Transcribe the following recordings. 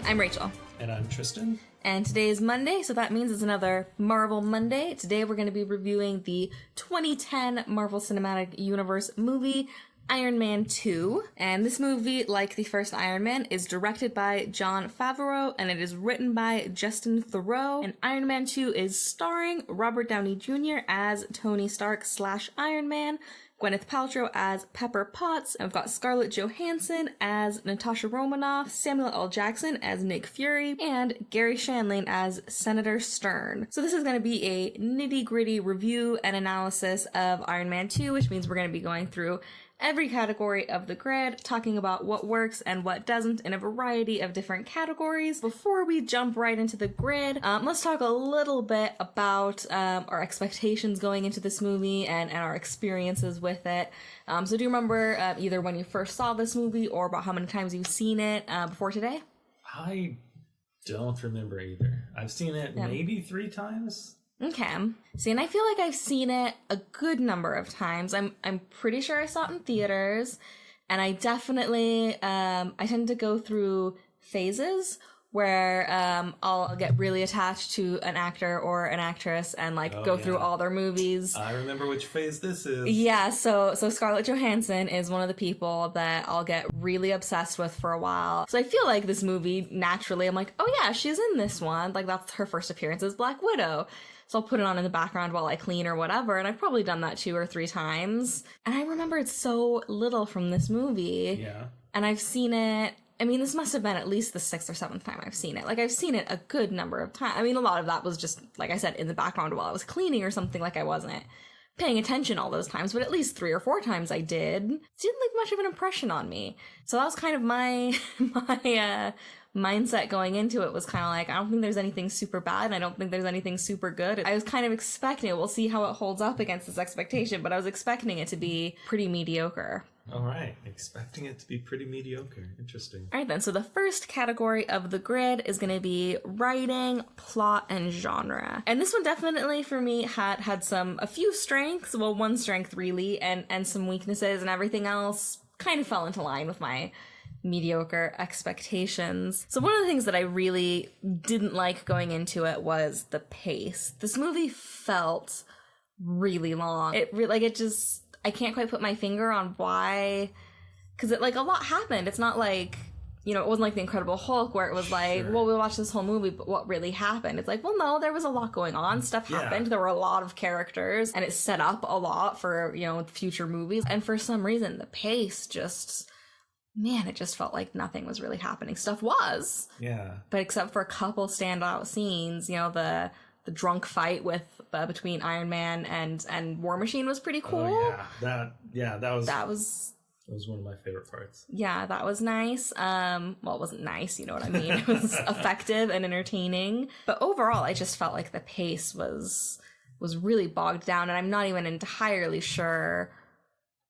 I'm Rachel. And I'm Trystan. And today is Monday, so that means it's another Marvel Monday. Today we're going to be reviewing the 2010 Marvel Cinematic Universe movie, Iron Man 2. And this movie, like the first Iron Man, is directed by Jon Favreau, and it is written by Justin Theroux. And Iron Man 2 is starring Robert Downey Jr. as Tony Stark / Iron Man, Gwyneth Paltrow as Pepper Potts, and we've got Scarlett Johansson as Natasha Romanoff, Samuel L. Jackson as Nick Fury, and Gary Shandling as Senator Stern. So this is going to be a nitty-gritty review and analysis of Iron Man 2, which means we're going to be going through every category of the grid, talking about what works and what doesn't in a variety of different categories. Before we jump right into the grid, let's talk a little bit about our expectations going into this movie and our experiences with it. So do you remember either when you first saw this movie or about how many times you've seen it before today? I don't remember either. I've seen it maybe 3 times. Okay. See, and I feel like I've seen it a good number of times. I'm pretty sure I saw it in theaters, and I definitely, I tend to go through phases where I'll get really attached to an actor or an actress and go through all their movies. I remember which phase this is. Yeah, so Scarlett Johansson is one of the people that I'll get really obsessed with for a while. So I feel like this movie, naturally, I'm like, oh yeah, she's in this one. Like, that's her first appearance as Black Widow. So I'll put it on in the background while I clean or whatever, and I've probably done that 2 or 3 times. And I remember it's so little from this movie. Yeah. And I've seen it, I mean, this must have been at least the 6th or 7th time I've seen it. Like, I've seen it a good number of times. I mean, a lot of that was just, like I said, in the background while I was cleaning or something, like I wasn't paying attention all those times, but at least 3 or 4 times I did. It didn't leave much of an impression on me. So that was kind of my mindset going into it, was kind of like, I don't think there's anything super bad, and I don't think there's anything super good. I was kind of expecting it. We'll see how it holds up against this expectation, but I was expecting it to be pretty mediocre. All right. Expecting it to be pretty mediocre. Interesting. All right, then. So the first category of the grid is going to be writing, plot, and genre. And this one definitely, for me, had a few strengths. Well, one strength, really, and some weaknesses, and everything else kind of fell into line with my mediocre expectations. So one of the things that I really didn't like going into it was the pace. This movie felt really long. I can't quite put my finger on why, because a lot happened. It's not like, it wasn't like The Incredible Hulk where it was like, well, we'll watch this whole movie, but what really happened? It's like, well, no, there was a lot going on. Stuff happened. There were a lot of characters, and it set up a lot for, future movies. And for some reason, the pace just, man, it just felt like nothing was really happening. Stuff was. Yeah. But except for a couple standout scenes, the drunk fight between Iron Man and War Machine was pretty cool. Oh, yeah. That was one of my favorite parts. Yeah, that was nice. Well, it wasn't nice, you know what I mean? It was effective and entertaining. But overall, I just felt like the pace was really bogged down, and I'm not even entirely sure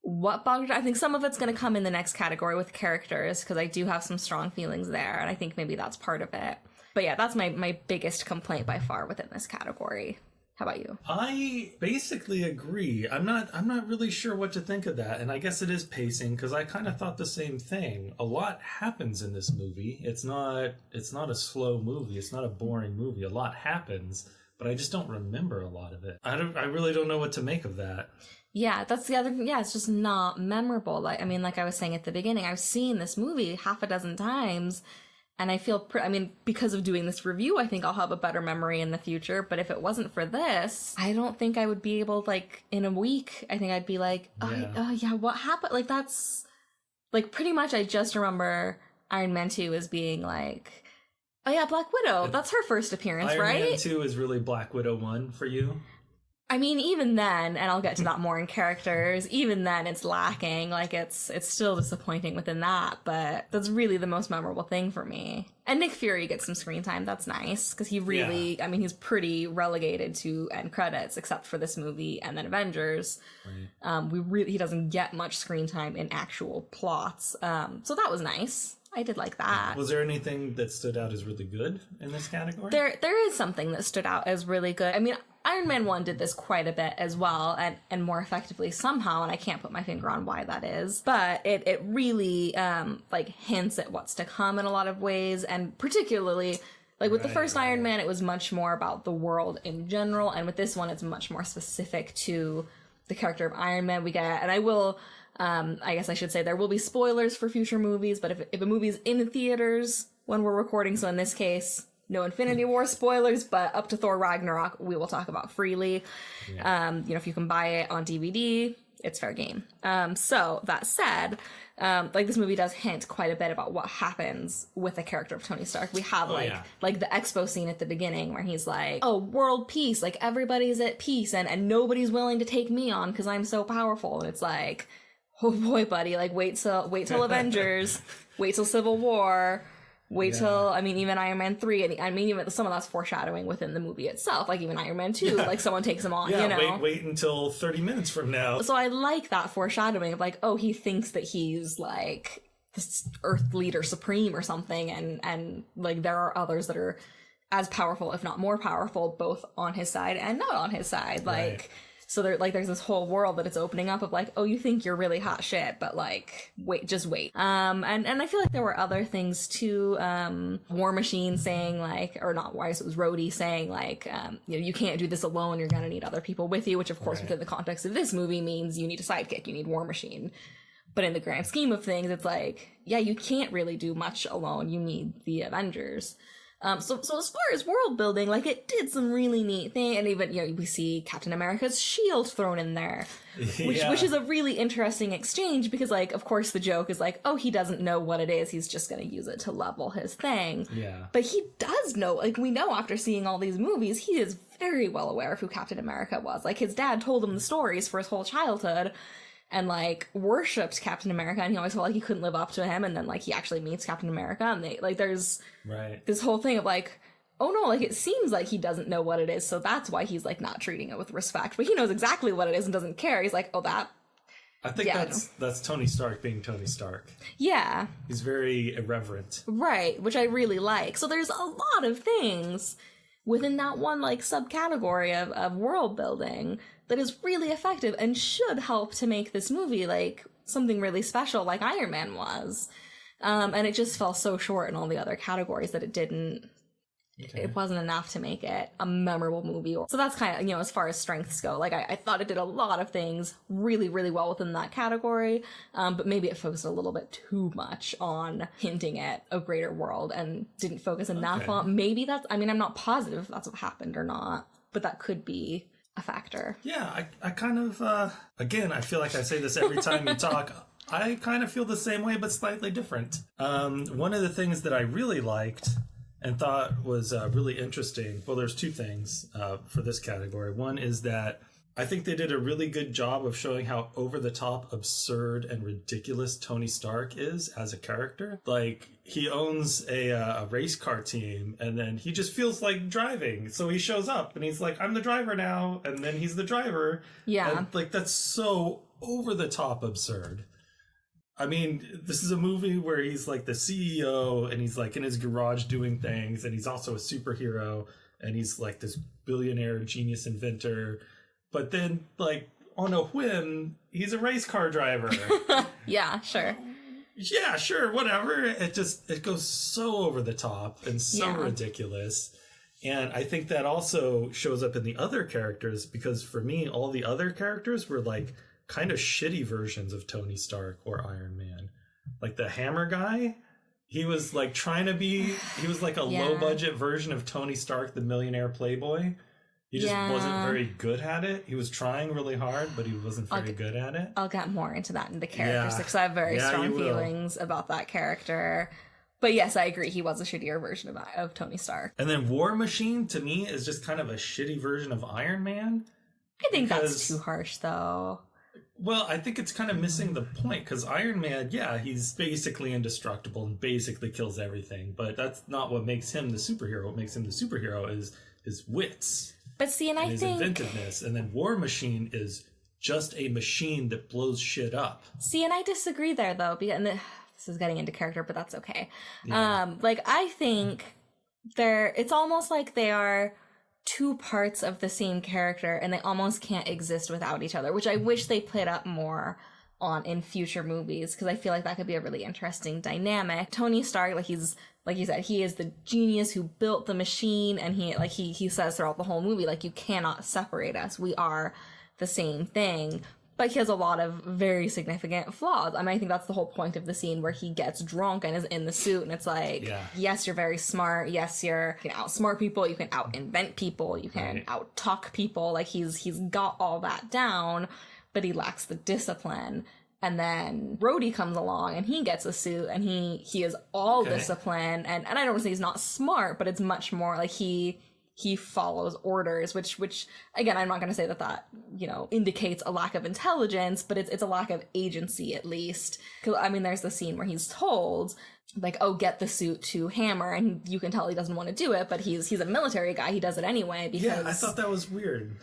what bogged down. I think some of it's going to come in the next category with characters, because I do have some strong feelings there, and I think maybe that's part of it. But yeah, that's my biggest complaint by far within this category. How about you? I basically agree. I'm not really sure what to think of that, and I guess it is pacing, because I kind of thought the same thing. A lot happens in this movie. It's not a slow movie. It's not a boring movie. A lot happens, but I just don't remember a lot of it. I really don't know what to make of that. Yeah, that's the other thing. Yeah, it's just not memorable. Like I was saying at the beginning, I've seen this movie 6 times. And I feel, because of doing this review, I think I'll have a better memory in the future. But if it wasn't for this, I don't think I would be able, in a week, I think I'd be like, what happened? That's, pretty much I just remember Iron Man 2 as being like, oh yeah, Black Widow. That's her first appearance, right? Iron Man 2 is really Black Widow 1 for you? I mean, even then, and I'll get to that more in characters, even then it's lacking. It's still disappointing within that, but that's really the most memorable thing for me. And Nick Fury gets some screen time. That's nice, because he really, he's pretty relegated to end credits, except for this movie and then Avengers. Right. He doesn't get much screen time in actual plots. So that was nice. I did like that. Was there anything that stood out as really good in this category? There is something that stood out as really good. Iron Man 1 did this quite a bit as well, and more effectively somehow, and I can't put my finger on why that is, but it really, like, hints at what's to come in a lot of ways, and particularly, like, with the first Iron Man, it was much more about the world in general, and with this one, it's much more specific to the character of Iron Man. We get, and I will, I guess I should say there will be spoilers for future movies, but if a movie's in theaters when we're recording, so in this case, no Infinity War spoilers, but up to Thor Ragnarok, we will talk about freely. Yeah. If you can buy it on DVD, it's fair game. So that said, like, this movie does hint quite a bit about what happens with the character of Tony Stark. We have like the expo scene at the beginning where he's like, oh, world peace, like everybody's at peace and nobody's willing to take me on because I'm so powerful. And it's like, oh boy, buddy, like wait till Avengers, wait till Civil War. Wait till, I mean, even Iron Man 3, and I mean, even some of that's foreshadowing within the movie itself, like even Iron Man 2, like someone takes him on, you know? Wait until 30 minutes from now. So I like that foreshadowing of like, oh, he thinks that he's like this Earth leader supreme or something, and like there are others that are as powerful, if not more powerful, both on his side and not on his side. Like, so there's this whole world that it's opening up of like, oh, you think you're really hot shit, but like, just wait. And I feel like there were other things too. War Machine saying like, or not Wise, it was Rhodey saying like, you can't do this alone. You're gonna need other people with you, which of course within the context of this movie means you need a sidekick. You need War Machine. But in the grand scheme of things, it's like, yeah, you can't really do much alone. You need the Avengers. So as far as world building, like, it did some really neat thing, and even, we see Captain America's shield thrown in there, which is a really interesting exchange, because, like, of course the joke is like, oh, he doesn't know what it is, he's just gonna use it to level his thing. Yeah. But he does know, like, we know after seeing all these movies, he is very well aware of who Captain America was. Like, his dad told him the stories for his whole childhood, and, like, worshipped Captain America, and he always felt like he couldn't live up to him, and then, like, he actually meets Captain America, and they, like, there's this whole thing of, like, oh no, like, it seems like he doesn't know what it is, so that's why he's, like, not treating it with respect, but he knows exactly what it is and doesn't care. He's like, oh, that... I think that's Tony Stark being Tony Stark. Yeah. He's very irreverent. Right, which I really like. So there's a lot of things within that one, like, subcategory of world building that is really effective and should help to make this movie, like, something really special like Iron Man was. And it just fell so short in all the other categories that it didn't... It wasn't enough to make it a memorable movie. So that's kind of, as far as strengths go. Like, I thought it did a lot of things really, really well within that category, but maybe it focused a little bit too much on hinting at a greater world and didn't focus enough on... Maybe that's... I mean, I'm not positive if that's what happened or not, but that could be a factor. Yeah, I kind of... again, I feel like I say this every time you talk... I kind of feel the same way, but slightly different. One of the things that I really liked... and thought was really interesting. Well, there's two things for this category. One is that I think they did a really good job of showing how over-the-top, absurd, and ridiculous Tony Stark is as a character. Like, he owns a race car team, and then he just feels like driving. So he shows up, and he's like, I'm the driver now, and then he's the driver. Yeah. And, like, that's so over-the-top absurd. I mean, this is a movie where he's like the CEO and he's like in his garage doing things, and he's also a superhero, and he's like this billionaire genius inventor. But then, like, on a whim, he's a race car driver. Yeah, sure. Yeah, sure, whatever. It goes so over the top and so ridiculous. And I think that also shows up in the other characters, because for me, all the other characters were like kind of shitty versions of Tony Stark or Iron Man. Like the hammer guy, he was like he was like a low budget version of Tony Stark, the millionaire playboy. He just wasn't very good at it. He was trying really hard, but he wasn't very good at it. I'll get more into that in the characters, because I have very strong feelings about that character. But yes, I agree. He was a shittier version of Tony Stark. And then War Machine, to me, is just kind of a shitty version of Iron Man. I think that's too harsh, though. Well, I think it's kind of missing the point, because Iron Man, he's basically indestructible and basically kills everything, but that's not what makes him the superhero. What makes him the superhero is his wits. But see, and his inventiveness. And then War Machine is just a machine that blows shit up. See, and I disagree there, though, because this is getting into character, but that's okay. Yeah. Like, I think it's almost like they are two parts of the same character and they almost can't exist without each other, which I wish they played up more on in future movies, because I feel like that could be a really interesting dynamic. Tony Stark, like he's, like you said, he is the genius who built the machine, and he says throughout the whole movie, like, you cannot separate us. We are the same thing. But he has a lot of very significant flaws. I mean, I think that's the whole point of the scene where he gets drunk and is in the suit, and it's like, yes, you're very smart. Yes, you can outsmart people. You can out-invent people. You can out-talk people. Like, he's got all that down, but he lacks the discipline. And then Rhodey comes along and he gets a suit and he is all discipline. And I don't want to say he's not smart, but it's much more like he follows orders, which again, I'm not going to say that, indicates a lack of intelligence, but it's a lack of agency at least. 'Cause, I mean, there's the scene where he's told, like, oh, get the suit to Hammer, and you can tell he doesn't want to do it, but he's a military guy. He does it anyway because... Yeah, I thought that was weird.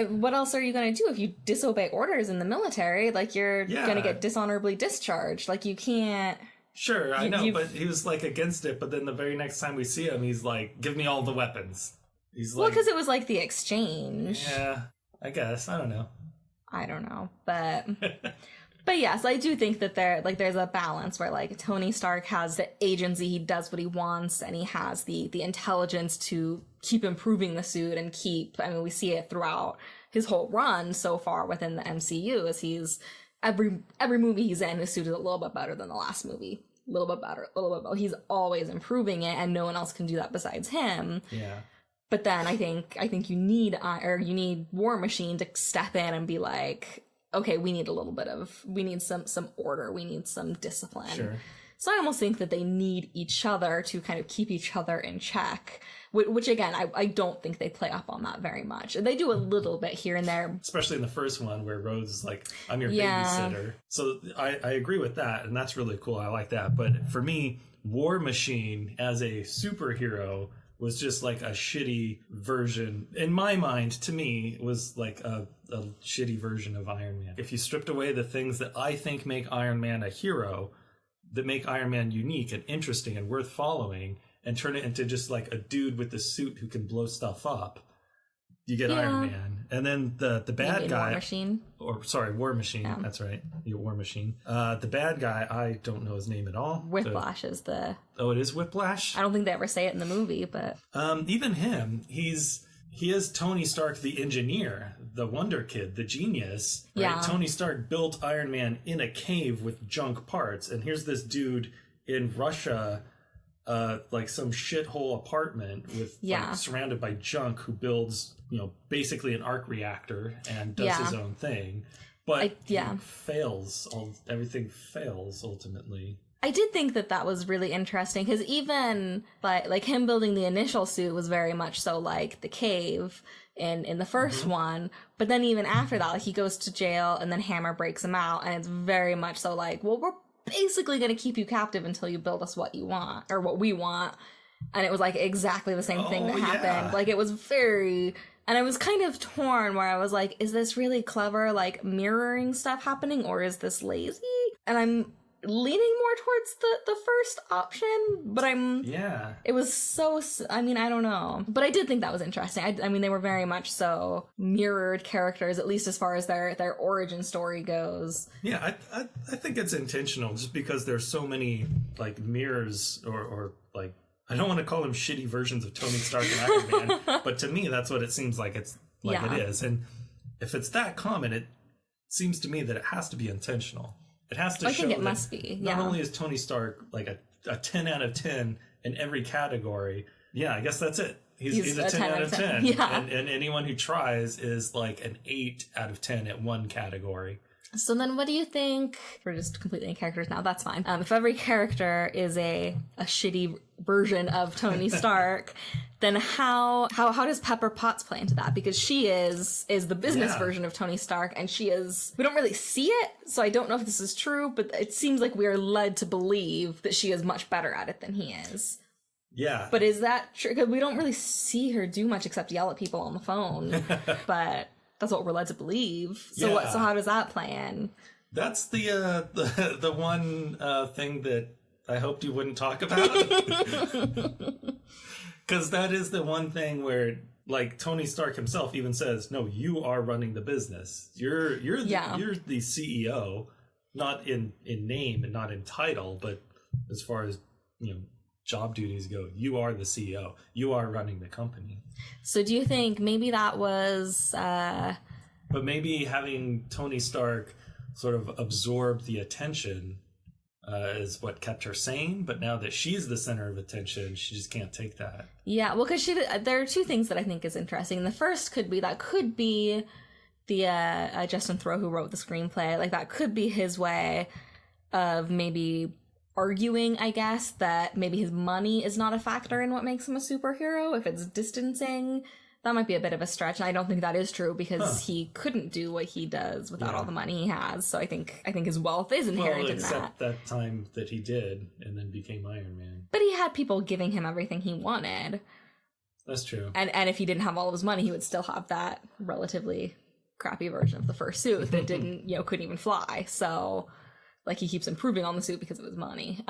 What else are you going to do if you disobey orders in the military? Like, you're going to get dishonorably discharged. Like, you can't... Sure, I know, but he was, like, against it, but then the very next time we see him, he's like, give me all the weapons. He's like... Well, because it was, like, the exchange. Yeah, I guess. I don't know. But... But yes, I do think that there's a balance where, like, Tony Stark has the agency, he does what he wants, and he has the intelligence to keep improving the suit and we see it throughout his whole run so far within the MCU, as he's, every movie he's in, his suit is a little bit better than the last movie. A little bit better. He's always improving it, and no one else can do that besides him. Yeah. But then I think you need War Machine to step in and be like, okay, we need some order, we need some discipline. Sure. So I almost think that they need each other to kind of keep each other in check, which again, I don't think they play up on that very much. They do a little bit here and there. Especially in the first one where Rhodes is like, I'm your babysitter. So I agree with that, and that's really cool. I like that. But for me, War Machine as a superhero was just like a shitty version. In my mind, to me, it was like a shitty version of Iron Man. If you stripped away the things that I think make Iron Man a hero, that make Iron Man unique and interesting and worth following, and turn it into just like a dude with a suit who can blow stuff up, you get Iron Man. And then the bad guy... War Machine. Yeah. That's right. War Machine. The bad guy, I don't know his name at all. Whiplash is the... Oh, it is Whiplash? I don't think they ever say it in the movie, but... Even him, he is Tony Stark the engineer, the Wonder Kid, the genius. Right? Yeah. Tony Stark built Iron Man in a cave with junk parts, and here's this dude in Russia, like some shithole apartment with like, surrounded by junk, who builds, basically an arc reactor and does his own thing. But everything fails ultimately. I did think that was really interesting, because even like him building the initial suit was very much so like the cave in the first one, but then even after that, like, he goes to jail and then Hammer breaks him out, and it's very much so like, well, we're basically going to keep you captive until you build us what you want, or what we want. And it was like exactly the same thing that happened. Like, it was very... And I was kind of torn where I was like, is this really clever, like, mirroring stuff happening, or is this lazy? And I'm leaning more towards the first option, but it was so, I mean, I don't know, but I did think that was interesting. I mean, they were very much so mirrored characters, at least as far as their origin story goes. Yeah, I think it's intentional, just because there's so many like mirrors or like, I don't want to call them shitty versions of Tony Stark and Iron Man, but to me that's what it seems like it is. And if it's that common, it seems to me that it has to be intentional. It has to show think it must be. Yeah. Not only is Tony Stark like a 10 out of 10 in every category. Yeah, I guess that's it. He's a 10 out of 10. Yeah. And anyone who tries is like an 8 out of 10 at one category. So then what do you think, we're just completely in characters now, that's fine. If every character is a shitty version of Tony Stark, then how does Pepper Potts play into that? Because she is the business version of Tony Stark, and we don't really see it, so I don't know if this is true, but it seems like we are led to believe that she is much better at it than he is. Yeah. But is that true? Because we don't really see her do much except yell at people on the phone. But... that's what we're led to believe. So so how does that play in? That's the one thing that I hoped you wouldn't talk about. Because that is the one thing where, like Tony Stark himself even says, no, you are running the business. You're the CEO, not in name and not in title, but as far as, job duties go, you are the CEO. You are running the company. So do you think maybe that was... But maybe having Tony Stark sort of absorb the attention is what kept her sane. But now that she's the center of attention, she just can't take that. Yeah, well, because there are two things that I think is interesting. The first could be the Justin Theroux who wrote the screenplay. Like, that could be his way of maybe arguing, I guess, that maybe his money is not a factor in what makes him a superhero. If it's distancing, that might be a bit of a stretch. And I don't think that is true because he couldn't do what he does without all the money he has. So I think his wealth is inherent in that. Except that time that he did and then became Iron Man. But he had people giving him everything he wanted. That's true. And if he didn't have all of his money, he would still have that relatively crappy version of the first suit that didn't, couldn't even fly. So, like, he keeps improving on the suit because of his money.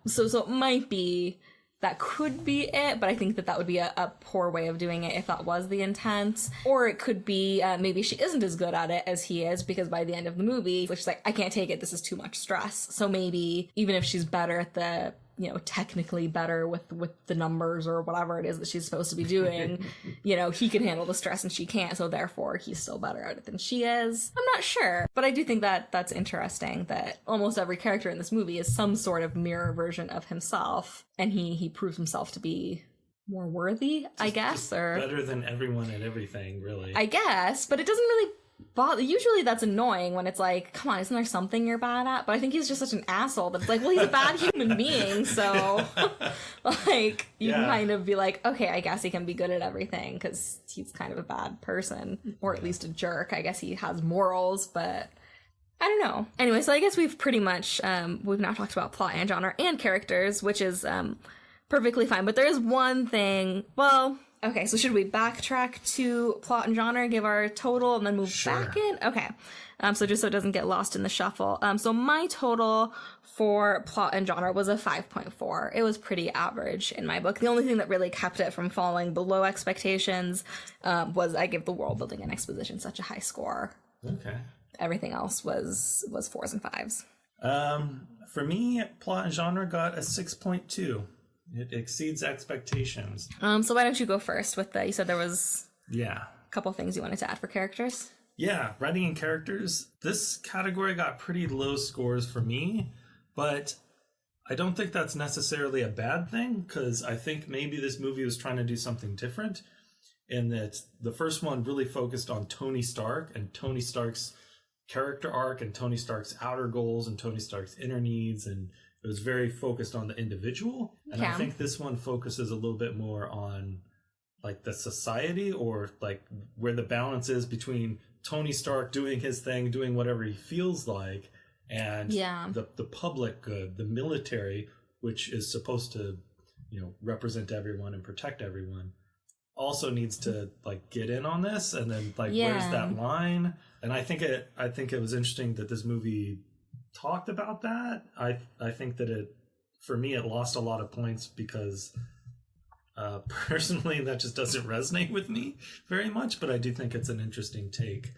So it might be, that could be it, but I think that would be a poor way of doing it if that was the intent. Or it could be, maybe she isn't as good at it as he is, because by the end of the movie, she's like, I can't take it, this is too much stress. So maybe, even if she's better at the, technically better with the numbers or whatever it is that she's supposed to be doing, he can handle the stress and she can't, so therefore he's still better at it than she is. I'm not sure, but I do think that that's interesting that almost every character in this movie is some sort of mirror version of himself, and he proves himself to be more worthy, I guess, or better than everyone at everything, really. I guess, but it doesn't really bother. Usually that's annoying when it's like, come on, isn't there something you're bad at? But I think he's just such an asshole that it's like, well, he's a bad human being, so like you can kind of be like, okay, I guess he can be good at everything because he's kind of a bad person, or at least a jerk. I guess he has morals, but I don't know. Anyway, so I guess we've pretty much we've now talked about plot and genre and characters, which is perfectly fine. But there is one thing. Well, okay, so should we backtrack to plot and genre, give our total, and then move back in? Okay. So just so it doesn't get lost in the shuffle. So my total for plot and genre was a 5.4. It was pretty average in my book. The only thing that really kept it from falling below expectations was I give the world building and exposition such a high score. Okay. Everything else was 4s and 5s. For me, plot and genre got a 6.2. It exceeds expectations. So why don't you go first with you said there was a couple things you wanted to add for characters? Yeah, writing and characters. This category got pretty low scores for me, but I don't think that's necessarily a bad thing, because I think maybe this movie was trying to do something different, in that the first one really focused on Tony Stark and Tony Stark's character arc and Tony Stark's outer goals and Tony Stark's inner needs, and it was very focused on the individual. And I think this one focuses a little bit more on like the society, or like where the balance is between Tony Stark doing his thing, doing whatever he feels like, and the public good, the military, which is supposed to, represent everyone and protect everyone, also needs to like get in on this. And then like where's that line? And I think it was interesting that this movie talked about that. I think that for me it lost a lot of points because personally that just doesn't resonate with me very much, but I do think it's an interesting take.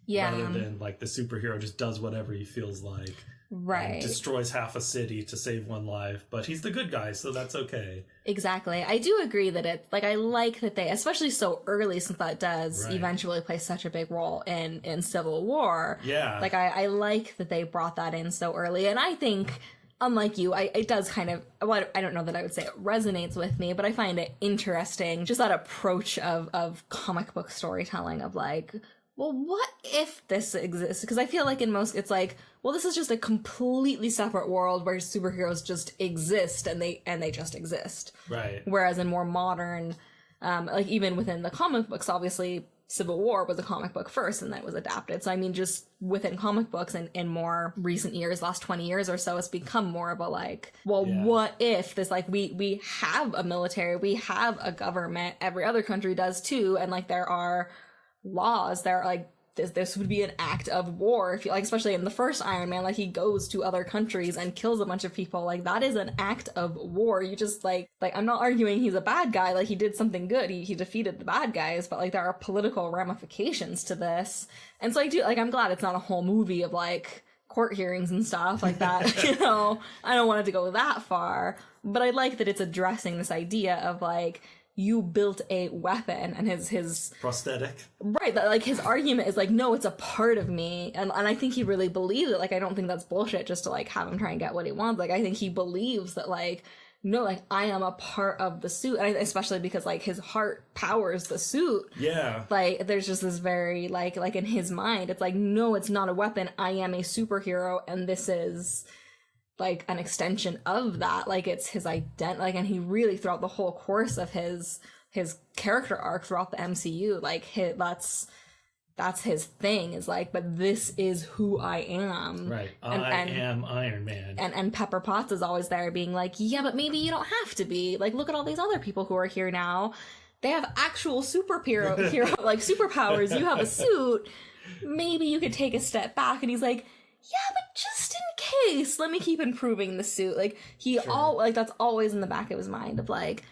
Rather than like the superhero just does whatever he feels like. Right. Destroys half a city to save one life, but he's the good guy, so that's okay. Exactly. I do agree that I like that they, especially so early, since that does eventually play such a big role in Civil War. Yeah. Like, I like that they brought that in so early, and I think, unlike you, it does kind of, well, I don't know that I would say it resonates with me, but I find it interesting, just that approach of comic book storytelling of like, well, what if this exists? Because I feel like in most, it's like, well, this is just a completely separate world where superheroes just exist and they just exist. Right. Whereas in more modern, like even within the comic books, obviously Civil War was a comic book first and then it was adapted. So I mean, just within comic books and in more recent years, last 20 years or so, it's become more of a like, well, what if this, like, we have a military, we have a government, every other country does too. And like there are laws, there are like this would be an act of war, if you like, especially in the first Iron Man, like he goes to other countries and kills a bunch of people. Like that is an act of war. You just like I'm not arguing he's a bad guy, like he did something good, he defeated the bad guys, but like there are political ramifications to this. And so I'm glad it's not a whole movie of like court hearings and stuff like that. You know, I don't want it to go that far, but I like that it's addressing this idea of like, you built a weapon, and his prosthetic, right, that like his argument is like, no, it's a part of me, and I think he really believes it. Like I don't think that's bullshit just to like have him try and get what he wants. Like I think he believes that like, no, like I am a part of the suit, and especially because like his heart powers the suit. Yeah, like there's just this very like in his mind, it's like, no, it's not a weapon, I am a superhero, and this is like an extension of that. Like it's his identity, like, and he really throughout the whole course of his character arc throughout the MCU, like that's his thing, is like, but this is who I am. Right. I am Iron Man. And Pepper Potts is always there being like, yeah, but maybe you don't have to be. Like, look at all these other people who are here now. They have actual hero like superpowers. You have a suit. Maybe you could take a step back. And he's like, yeah, but just in case, let me keep improving the suit. Like that's always in the back of his mind of like,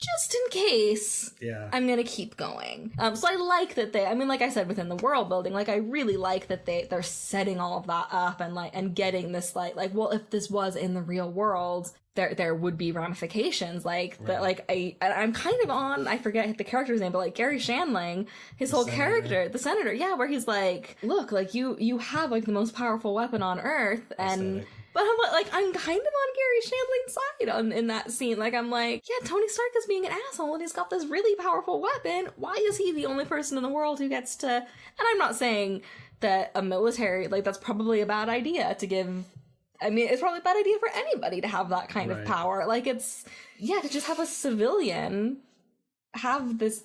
just in case, yeah, I'm gonna keep going. So I like that like I said, within the world building, like I really like that they're setting all of that up and getting this like, well, if this was in the real world, there would be ramifications, like right. That. Like I'm kind of on, I forget the character's name, but like Gary Shandling, his whole character, the senator, yeah, where he's like, look, like you have like the most powerful weapon on Earth, and but I'm kind of on Gary Shandling's side in that scene. Like I'm like, yeah, Tony Stark is being an asshole and he's got this really powerful weapon. Why is he the only person in the world who gets to? And I'm not saying that a military, like that's probably a bad idea to give. I mean, it's probably a bad idea for anybody to have that kind of power. Like it's, yeah, to just have a civilian have this,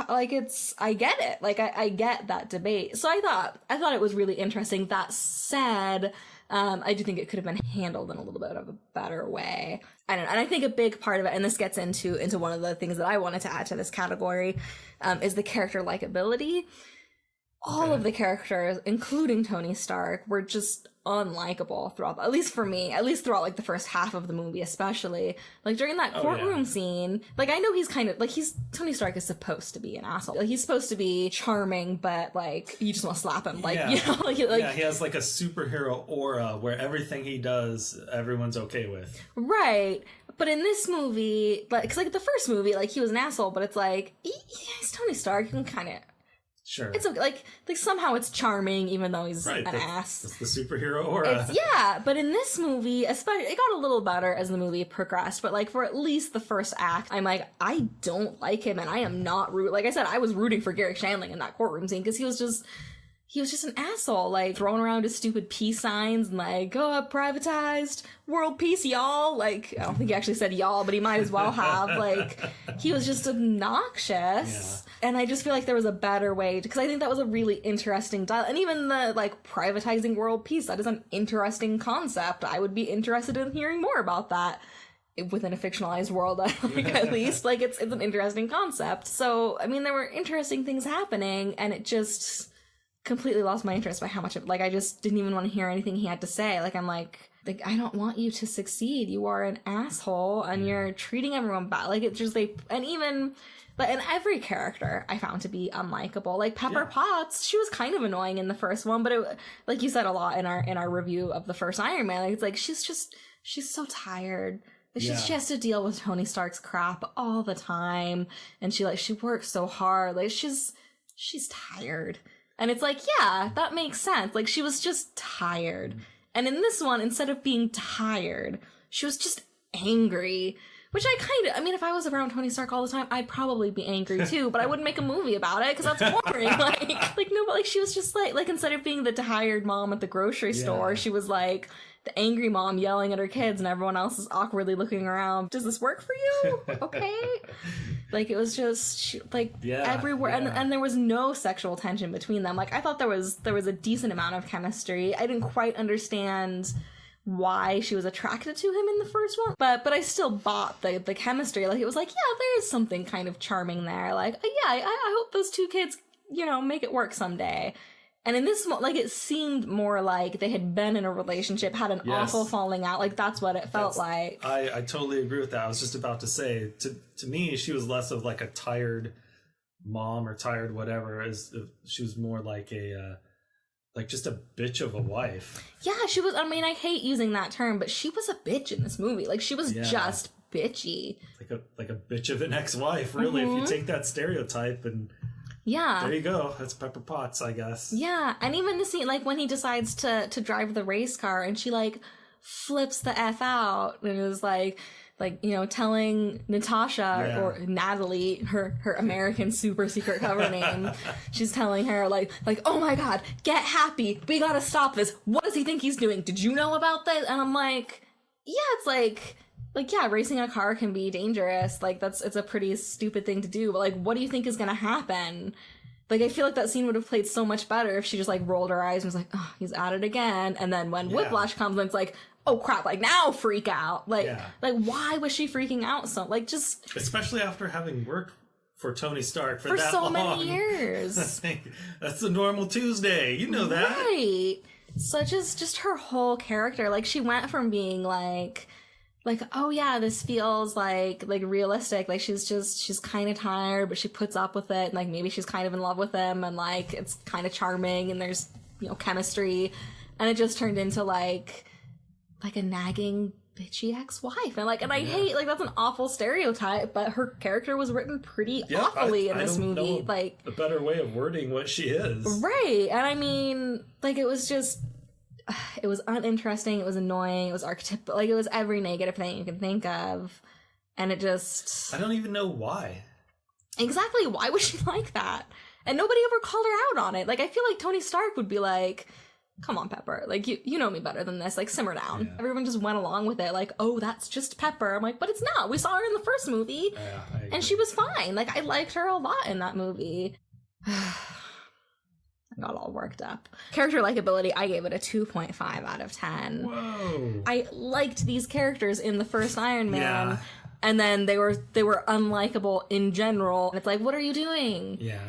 like it's, I get it. Like I get that debate. So I thought it was really interesting. That said, I do think it could have been handled in a little bit of a better way. I don't know. And I think a big part of it, and this gets into one of the things that I wanted to add to this category, is the character likability. All of the characters, including Tony Stark, were just unlikable throughout, at least for me, throughout like the first half of the movie, especially like during that courtroom scene. Like I know he's kind of like, Tony Stark is supposed to be an asshole. Like he's supposed to be charming, but like you just want to slap him. Like, you know, like he has like a superhero aura where everything he does, everyone's okay with. Right. But in this movie, like, cause like the first movie, like he was an asshole, but it's like, he's Tony Stark. You can kind of, sure. It's okay. Like somehow it's charming, even though he's an ass. It's the superhero aura. But in this movie, especially, it got a little better as the movie progressed. But like for at least the first act, I'm like, I don't like him, and I am not like I said, I was rooting for Gary Shandling in that courtroom scene because he was just an asshole, like throwing around his stupid peace signs and like, privatized world peace, y'all. Like, I don't think he actually said y'all, but he might as well have. Like, he was just obnoxious. Yeah. And I just feel like there was a better way, because I think that was a really interesting dialogue. And even the, like, privatizing world peace, that is an interesting concept. I would be interested in hearing more about that within a fictionalized world, like, at least. Like, it's an interesting concept. So, I mean, there were interesting things happening, and it just completely lost my interest by how much of, like, I just didn't even want to hear anything he had to say. Like, I'm like, I don't want you to succeed. You are an asshole, and you're treating everyone bad. Like, it's just, but in every character I found to be unlikable. Like Pepper Potts, she was kind of annoying in the first one, but it, like you said a lot in our review of the first Iron Man, like, it's like she's so tired. She has to deal with Tony Stark's crap all the time, and she works so hard. Like she's tired. And it's like, yeah, that makes sense. Like she was just tired. And in this one, instead of being tired, she was just angry. Which I mean, if I was around Tony Stark all the time, I'd probably be angry too, but I wouldn't make a movie about it, because that's boring. No, but like, she was just like, instead of being the tired mom at the grocery store, she was like the angry mom yelling at her kids, and everyone else is awkwardly looking around. Does this work for you? Okay. Like, it was just, everywhere, and there was no sexual tension between them. Like, I thought there was a decent amount of chemistry. I didn't quite understand why she was attracted to him in the first one, but I still bought the chemistry. Like, it was like, yeah, there is something kind of charming there. Like, yeah, I hope those two kids, make it work someday. And in this, like, it seemed more like they had been in a relationship, had an awful falling out. Like, that's what it felt like. I totally agree with that. I was just about to say, to me, she was less of like a tired mom or tired whatever. She was more like like just a bitch of a wife. Yeah, she was. I mean, I hate using that term, but she was a bitch in this movie. Like, she was just bitchy. Like a bitch of an ex-wife, really. If you take that stereotype and... Yeah. There you go. That's Pepper Potts, I guess. Yeah, and even the scene, like, when he decides to drive the race car, and she, like, flips the F out, and is like, you know, telling Natasha, or Natalie, her American super secret cover name, she's telling her, like, oh my god, get happy, we gotta stop this, what does he think he's doing, did you know about this? And I'm like, yeah, it's like, yeah, racing a car can be dangerous. Like, it's a pretty stupid thing to do. But, like, what do you think is going to happen? Like, I feel like that scene would have played so much better if she just, like, rolled her eyes and was like, oh, he's at it again. And then when Whiplash comes, then it's like, oh, crap, like, now freak out. Like, why was she freaking out so? Like, just... Especially after having worked for Tony Stark for that so long. Many years. That's a normal Tuesday. You know that. Right. Such as just her whole character. Like, she went from being, like, oh yeah, this feels like realistic, like she's kind of tired, but she puts up with it, and like maybe she's kind of in love with him, and like it's kind of charming, and there's, you know, chemistry, and it just turned into like a nagging bitchy ex-wife, and I hate, like, that's an awful stereotype, but her character was written pretty awfully in this movie. Know like a better way of wording what she is, right? And I mean, like, it was just... It was uninteresting, it was annoying, it was archetypal, like, it was every negative thing you can think of, and it just... I don't even know why. Exactly, why was she like that? And nobody ever called her out on it. Like, I feel like Tony Stark would be like, come on, Pepper, like, you know me better than this, like, simmer down. Yeah. Everyone just went along with it, like, oh, that's just Pepper. I'm like, but it's not, we saw her in the first movie, and she was fine. Like, I liked her a lot in that movie. I got all worked up. Character likability, I gave it a 2.5 out of 10. Whoa. I liked these characters in the first Iron Man, and then they were unlikable in general. And it's like, what are you doing? Yeah.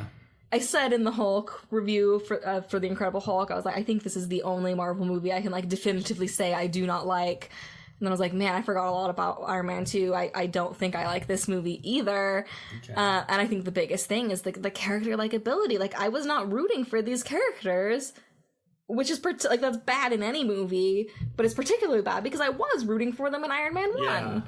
I said in the Hulk review for the Incredible Hulk, I was like, I think this is the only Marvel movie I can, like, definitively say I do not like. And then I was like, man, I forgot a lot about Iron Man 2. I don't think I like this movie either. Okay. And I think the biggest thing is the character likability. Like, I was not rooting for these characters, which is, like, that's bad in any movie, but it's particularly bad because I was rooting for them in Iron Man 1.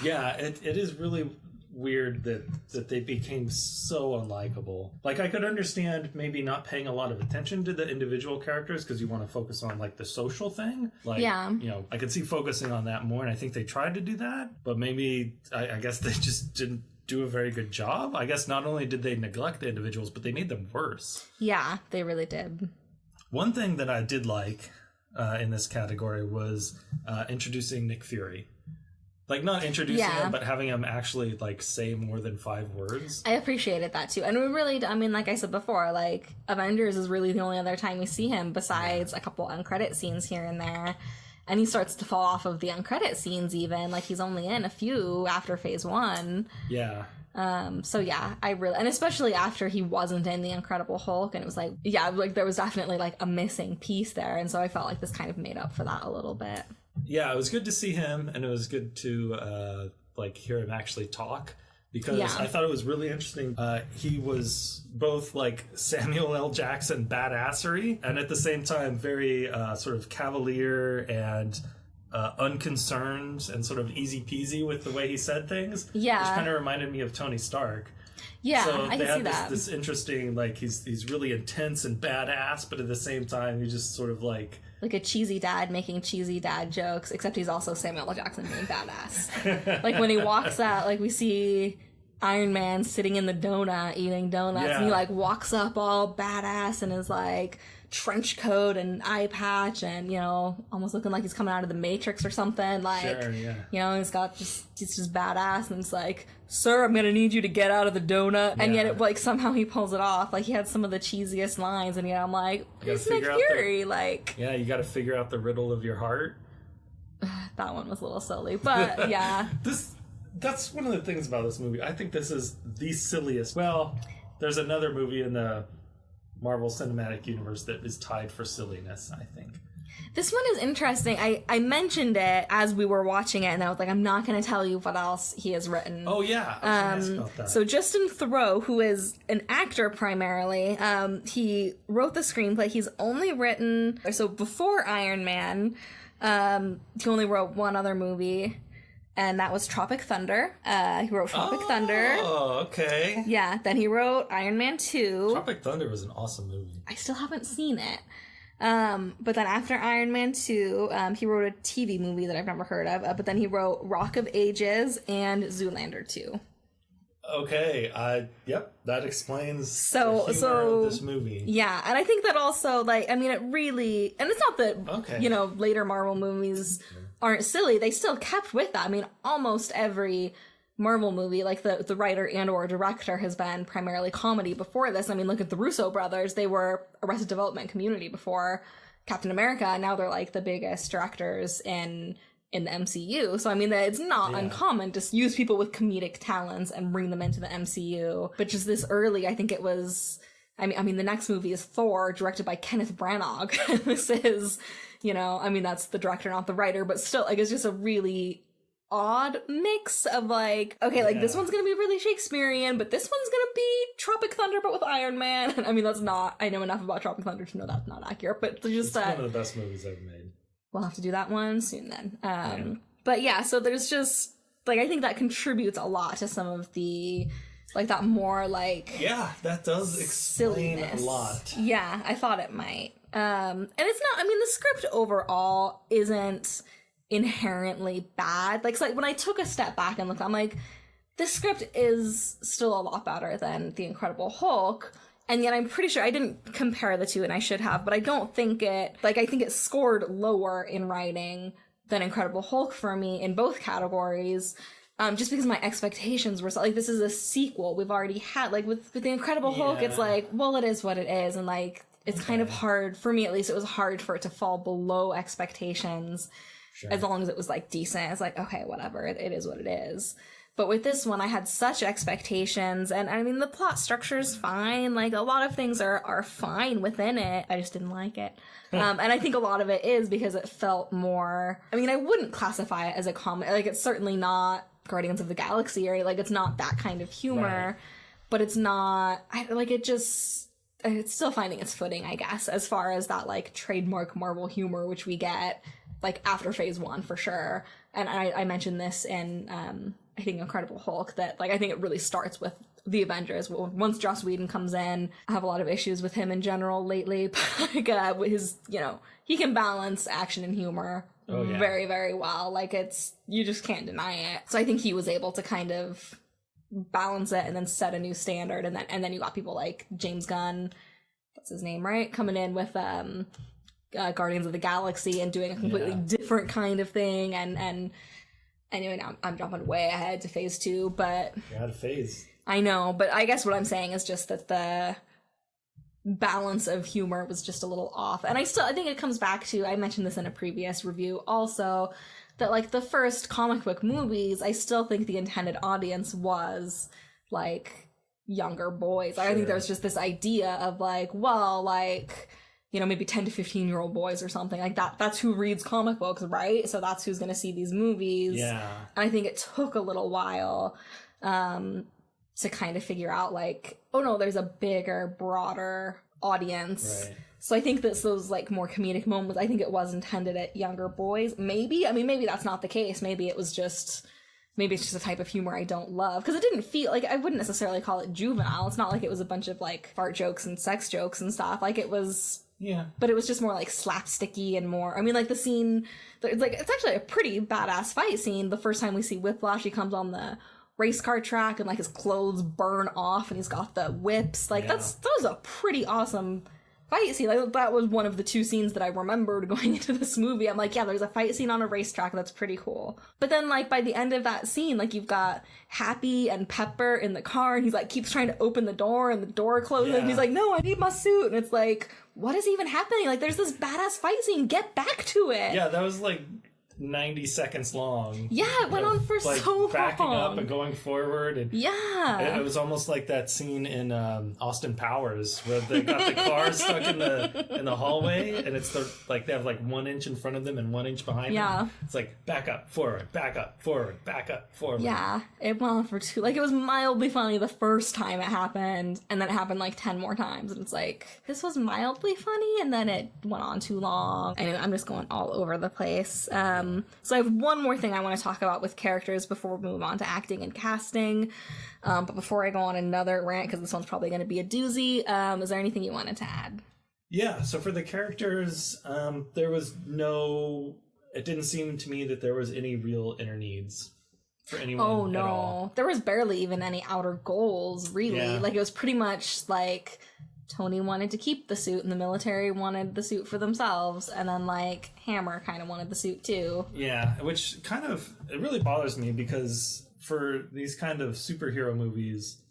Yeah, it is really weird that they became so unlikable. Like, I could understand maybe not paying a lot of attention to the individual characters because you want to focus on, like, the social thing. Like, you know, I could see focusing on that more, and I think they tried to do that, but maybe I guess they just didn't do a very good job. I guess not only did they neglect the individuals, but they made them worse. Yeah, they really did. One thing that I did like in this category was introducing Nick Fury. Like, not introducing him, but having him actually, like, say more than 5 words. I appreciated that, too. And we really, I mean, like I said before, like, Avengers is really the only other time we see him besides a couple uncredit scenes here and there. And he starts to fall off of the uncredit scenes, even. Like, he's only in a few after Phase 1. Yeah. So yeah, I really, and especially after he wasn't in The Incredible Hulk, and it was like, yeah, like, there was definitely, like, a missing piece there. And so I felt like this kind of made up for that a little bit. Yeah, it was good to see him, and it was good to like, hear him actually talk, because I thought it was really interesting. He was both, like, Samuel L. Jackson badassery, and at the same time very sort of cavalier and unconcerned and sort of easy peasy with the way he said things. Yeah, which kind of reminded me of Tony Stark. Yeah, so I can see that. This interesting, like, he's really intense and badass, but at the same time he's just sort of like a cheesy dad making cheesy dad jokes, except he's also Samuel L. Jackson being badass. Like, when he walks out, like, we see Iron Man sitting in the donut, eating donuts, and he, like, walks up all badass in his, like, trench coat and eye patch, and, you know, almost looking like he's coming out of the Matrix or something. Like, you know, he's just badass, and it's like, sir, I'm gonna need you to get out of the donut. And yet, like, somehow he pulls it off. Like, he had some of the cheesiest lines, and yet I'm like, it's Nick Fury. Like, yeah, you gotta figure out the riddle of your heart. That one was a little silly, but yeah. That's one of the things about this movie. I think this is the silliest. Well, there's another movie in the Marvel Cinematic Universe that is tied for silliness, I think. This one is interesting. I mentioned it as we were watching it, and I was like, I'm not going to tell you what else he has written. Oh, yeah. I was gonna ask about that. So Justin Theroux, who is an actor primarily, he wrote the screenplay. He's only written... So before Iron Man, he only wrote one other movie, and that was Tropic Thunder. He wrote Tropic Thunder. Oh, okay. Yeah, then he wrote Iron Man 2. Tropic Thunder was an awesome movie. I still haven't seen it. But then after Iron Man 2, he wrote a TV movie that I've never heard of, but then he wrote Rock of Ages and Zoolander 2. Okay, yep, that explains the humor of this movie. Yeah, and I think that also, like, I mean, it really, and it's not that, you know, later Marvel movies aren't silly, they still kept with that. I mean, almost every Marvel movie, like the writer and or director has been primarily comedy before this. I mean, look at the Russo brothers. They were Arrested Development Community before Captain America, and now they're like the biggest directors in the MCU. So I mean, it's not uncommon to use people with comedic talents and bring them into the MCU. But just this early, I think it was, I mean, the next movie is Thor, directed by Kenneth Branagh. This is, you know, I mean, that's the director, not the writer, but still, like, it's just a really odd mix of like, okay, like this one's gonna be really Shakespearean, but this one's gonna be Tropic Thunder but with Iron Man. And I mean, that's not, I know enough about Tropic Thunder to know that's not accurate, but just it's one of the best movies ever made. We'll have to do that one soon then. But yeah, so there's just like, I think that contributes a lot to some of the like that more like that does explain silliness. A lot. Yeah, I thought it might. And it's not, I mean, the script overall isn't inherently bad. Like, so like when I took a step back and looked, I'm like, this script is still a lot better than The Incredible Hulk, and yet I'm pretty sure I didn't compare the two, and I should have, but I don't think it, like, I think it scored lower in writing than Incredible Hulk for me in both categories, just because my expectations were so, like, this is a sequel we've already had, like, with The Incredible Hulk, it's like, well, it is what it is, and like, it's kind of hard, for me at least, it was hard for it to fall below expectations. Sure. As long as it was, like, decent. It's like, okay, whatever. It is what it is. But with this one, I had such expectations. And, I mean, the plot structure is fine. Like, a lot of things are fine within it. I just didn't like it. And I think a lot of it is because it felt more... I mean, I wouldn't classify it as a comedy. Like, it's certainly not Guardians of the Galaxy, or, like, it's not that kind of humor. Right. But it's not... It's still finding its footing, I guess, as far as that, like, trademark Marvel humor, which we get... like, after Phase 1, for sure. And I mentioned this in, I think, Incredible Hulk, that, like, I think it really starts with the Avengers. Once Joss Whedon comes in, I have a lot of issues with him in general lately, but, like, his, you know, he can balance action and humor very, very well. Like, you just can't deny it. So I think he was able to kind of balance it and then set a new standard, and then you got people like James Gunn, that's his name, right? Coming in with, Guardians of the Galaxy and doing a completely different kind of thing, and anyway, now I'm jumping way ahead to Phase 2, but you're out of phase. I know, but I guess what I'm saying is just that the balance of humor was just a little off, and I think it comes back to, I mentioned this in a previous review also, that like the first comic book movies, I still think the intended audience was like younger boys. Sure. I think there's just this idea of like, well, like, you know, maybe 10 to 15-year-old boys or something like that. That's who reads comic books, right? So that's who's going to see these movies. Yeah. And I think it took a little while to kind of figure out, like, oh no, there's a bigger, broader audience. Right. So I think that those, like, more comedic moments, I think it was intended at younger boys. Maybe. I mean, maybe that's not the case. Maybe it's just a type of humor I don't love. Because it didn't feel, like, I wouldn't necessarily call it juvenile. It's not like it was a bunch of, like, fart jokes and sex jokes and stuff. Like, it was... Yeah. But it was just more, like, slapsticky and more... I mean, like, the scene... Like, it's actually a pretty badass fight scene. The first time we see Whiplash, he comes on the race car track and, like, his clothes burn off and he's got the whips. Like, that was a pretty awesome fight scene. Like, that was one of the two scenes that I remembered going into this movie. I'm like, yeah, there's a fight scene on a racetrack. That's pretty cool. But then, like, by the end of that scene, like, you've got Happy and Pepper in the car and he's, like, keeps trying to open the door and the door closes and he's like, no, I need my suit. And it's like... what is even happening? Like, there's this badass fight scene. Get back to it. Yeah, that was, like, 90 seconds long. Yeah, it went on for so long. Backing up and going forward. And yeah. it was almost like that scene in Austin Powers where they got the car stuck in the hallway, and it's they have 1 inch in front of them and 1 inch behind them. It's like back up, forward, back up, forward, back up, forward. Yeah, it went on for it was mildly funny the first time it happened, and then it happened 10 more times, and it's like, this was mildly funny, and then it went on too long. Anyway, I'm just going all over the place. So I have one more thing I want to talk about with characters before we move on to acting and casting. But before I go on another rant, because this one's probably going to be a doozy, is there anything you wanted to add? Yeah, so for the characters, it didn't seem to me that there was any real inner needs for anyone Oh, no. at all. There was barely even any outer goals, really. Yeah. It was pretty much Tony wanted to keep the suit, and the military wanted the suit for themselves, and then Hammer kind of wanted the suit too. Yeah, which it really bothers me, because for these kind of superhero movies,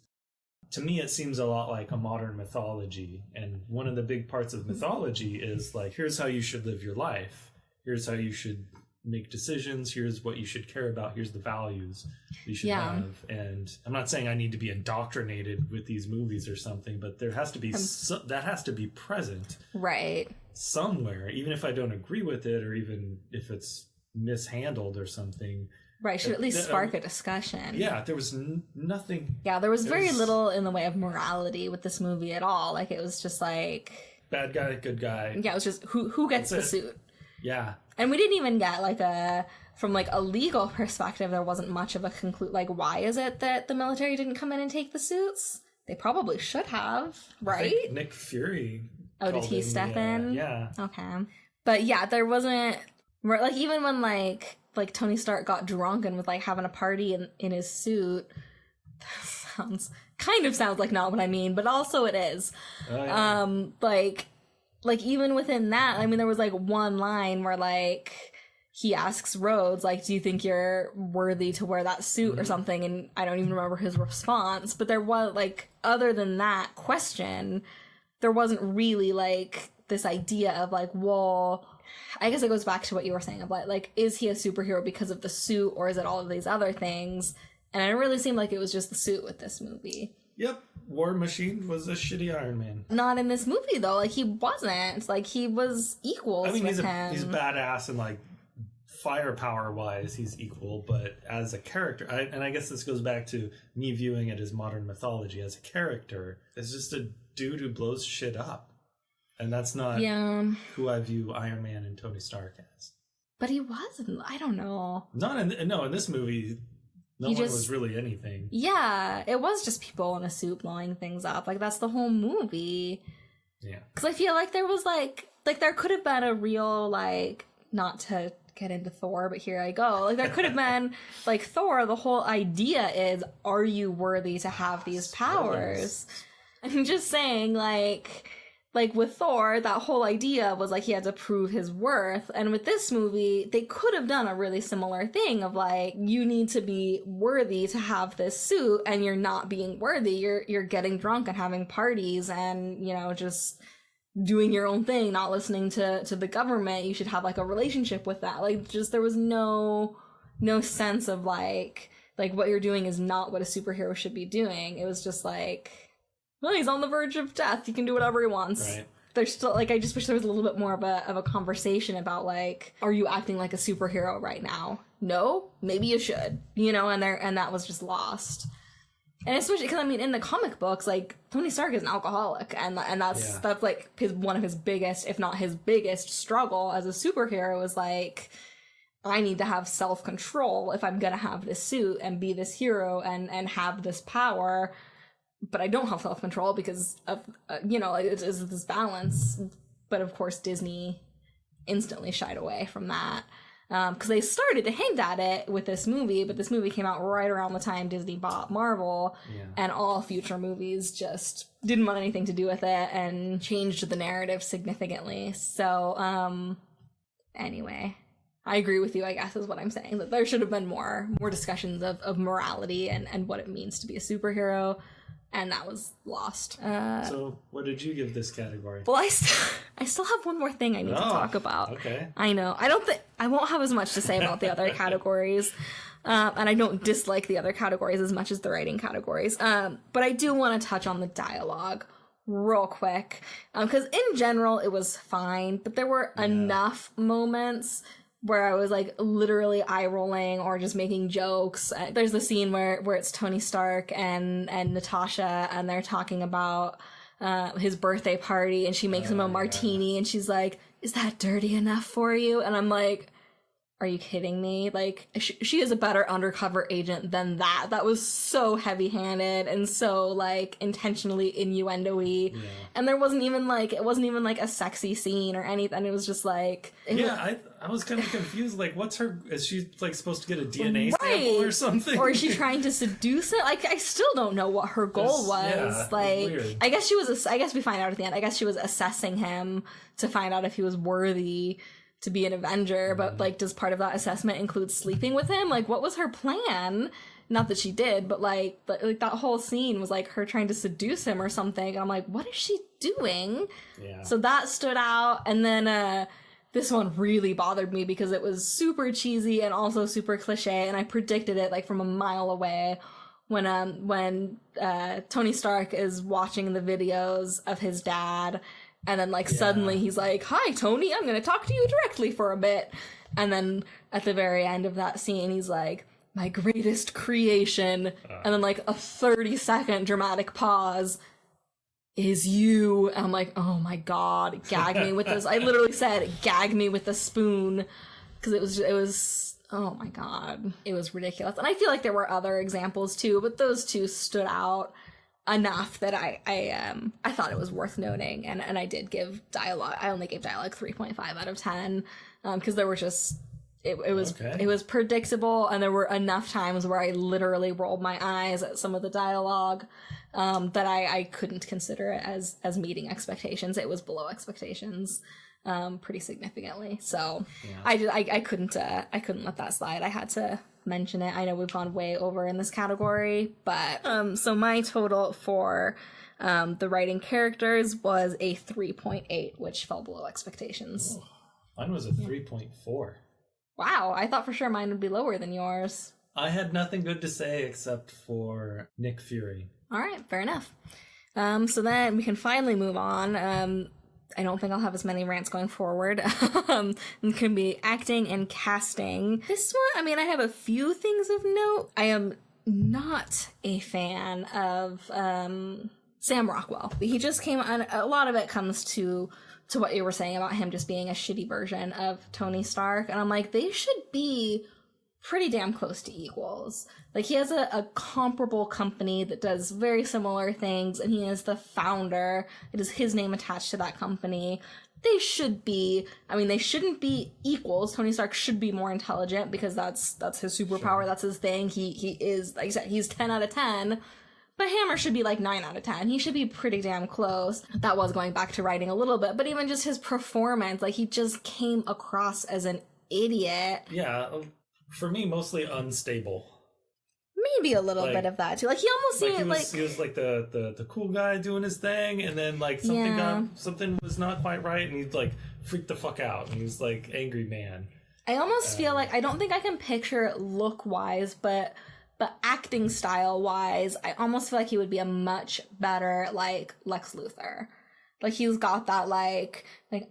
to me it seems a lot like a modern mythology, and one of the big parts of mythology is here's how you should live your life, here's how you should make decisions, here's what you should care about, here's the values you should have. And I'm not saying I need to be indoctrinated with these movies or something, but there has to be that has to be present right somewhere, even if I don't agree with it, or even if it's mishandled or something. Right, should at least spark a discussion. Yeah, there was nothing. Yeah, there was very little in the way of morality with this movie at all. It was just bad guy, good guy. Yeah, it was just who gets the suit. Yeah. And we didn't even get from a legal perspective, there wasn't much of a why is it that the military didn't come in and take the suits? They probably should have, right? I think Nick Fury. Oh, did he step in? Yeah. Okay. But yeah, there wasn't, even when Tony Stark got drunk and was having a party in his suit, that sounds like not what I mean, but also it is. Oh, yeah. Even within that, there was one line where he asks Rhodes, do you think you're worthy to wear that suit or something? And I don't even remember his response, but there was other than that question, there wasn't really this idea of well, I guess it goes back to what you were saying about is he a superhero because of the suit, or is it all of these other things? And it really seemed like it was just the suit with this movie. Yep. War Machine was a shitty Iron Man. Not in this movie, though. He wasn't. He was equals with him. He's badass and, firepower-wise, he's equal, but as a character, and I guess this goes back to me viewing it as modern mythology, as a character, it's just a dude who blows shit up. And that's not who I view Iron Man and Tony Stark as. But he wasn't. I don't know. In this movie... No one was really anything. Yeah, it was just people in a suit blowing things up. That's the whole movie. Yeah. Because I feel there was, there could have been a real, not to get into Thor, but here I go. There could have been, Thor, the whole idea is, are you worthy to have these powers? I'm just saying, with Thor, that whole idea was he had to prove his worth. And with this movie, they could have done a really similar thing of you need to be worthy to have this suit, and you're not being worthy. You're getting drunk and having parties and, just doing your own thing, not listening to the government. You should have a relationship with that. There was no sense of what you're doing is not what a superhero should be doing. It was just well, he's on the verge of death. He can do whatever he wants. Right. There's still, I just wish there was a little bit more of a conversation about, are you acting like a superhero right now? No? Maybe you should. And that was just lost. And especially because, in the comic books, Tony Stark is an alcoholic. And that's one of his biggest, if not his biggest struggle as a superhero is, I need to have self-control if I'm gonna have this suit and be this hero and have this power. But I don't have self-control because of, it's this balance. But of course, Disney instantly shied away from that. Because they started to hint at it with this movie, but this movie came out right around the time Disney bought Marvel, and all future movies just didn't want anything to do with it and changed the narrative significantly. So, anyway, I agree with you, I guess, is what I'm saying. That there should have been more discussions of morality and what it means to be a superhero. and that was lost. So what did you give this category? Well, I still have one more thing I need to talk about. Okay. I know. I won't have as much to say about the other categories. And I don't dislike the other categories as much as the writing categories. But I do want to touch on the dialogue real quick. Because in general, it was fine. But there were enough moments where I was like literally eye rolling or just making jokes. There's the scene where it's Tony Stark and Natasha, and they're talking about his birthday party, and she makes him a martini, and she's like, "Is that dirty enough for you?" And I'm like, are you kidding me? Like, she is a better undercover agent than that. That was so heavy-handed and so, like, intentionally innuendo-y. Yeah. And it wasn't even like a sexy scene or anything. It was just like... I was kind of confused. Like, is she, like, supposed to get a DNA sample or something? Or is she trying to seduce it? Like, I still don't know what her goal was. Yeah, like, weird. I guess we find out at the end. I guess she was assessing him to find out if he was worthy to be an Avenger, but like, does part of that assessment include sleeping with him? Like, what was her plan? Not that she did, but like that whole scene was like her trying to seduce him or something. And I'm like, what is she doing? Yeah. So that stood out. And then this one really bothered me because it was super cheesy and also super cliche, and I predicted it like from a mile away when Tony Stark is watching the videos of his dad. And then, like, suddenly he's like, "Hi, Tony, I'm going to talk to you directly for a bit." And then at the very end of that scene, he's like, "My greatest creation." And then, like, a 30-second dramatic pause is you. And I'm like, oh my God, gag me with this. I literally said, gag me with a spoon. Because it was, oh my God, it was ridiculous. And I feel like there were other examples too, but those two stood out enough that I thought it was worth noting, and I did give dialogue. I only gave dialogue 3.5 out of 10 because there were just it was predictable, and there were enough times where I literally rolled my eyes at some of the dialogue that I couldn't consider it as meeting expectations. It was below expectations pretty significantly. So I couldn't let that slide. I had to mention it. I know we've gone way over in this category, but so my total for the writing characters was a 3.8, which fell below expectations. Oh, mine was a 3.4. Wow, I thought for sure mine would be lower than yours. I had nothing good to say except for Nick Fury. All right, fair enough. So then we can finally move on. I don't think I'll have as many rants going forward. It can be acting and casting. This one, I mean, I have a few things of note. I am not a fan of Sam Rockwell. He just came on. A lot of it comes to what you were saying about him just being a shitty version of Tony Stark. And I'm like, they should be pretty damn close to equals. Like, he has a comparable company that does very similar things, and he is the founder. It is his name attached to that company. They should be, I mean, they shouldn't be equals. Tony Stark should be more intelligent because that's his superpower. Sure. That's his thing. He is, like I said, he's 10 out of 10. But Hammer should be like 9 out of 10. He should be pretty damn close. That was going back to writing a little bit, but even just his performance, like, he just came across as an idiot. Yeah, for me, mostly unstable. Maybe a little bit of that too. Like, he almost seemed like he was like the cool guy doing his thing, and then like something was not quite right, and he'd like freak the fuck out, and he was like angry man. I almost feel like, I don't think I can picture it look wise, but acting style wise, I almost feel like he would be a much better like Lex Luthor. Like, he's got that like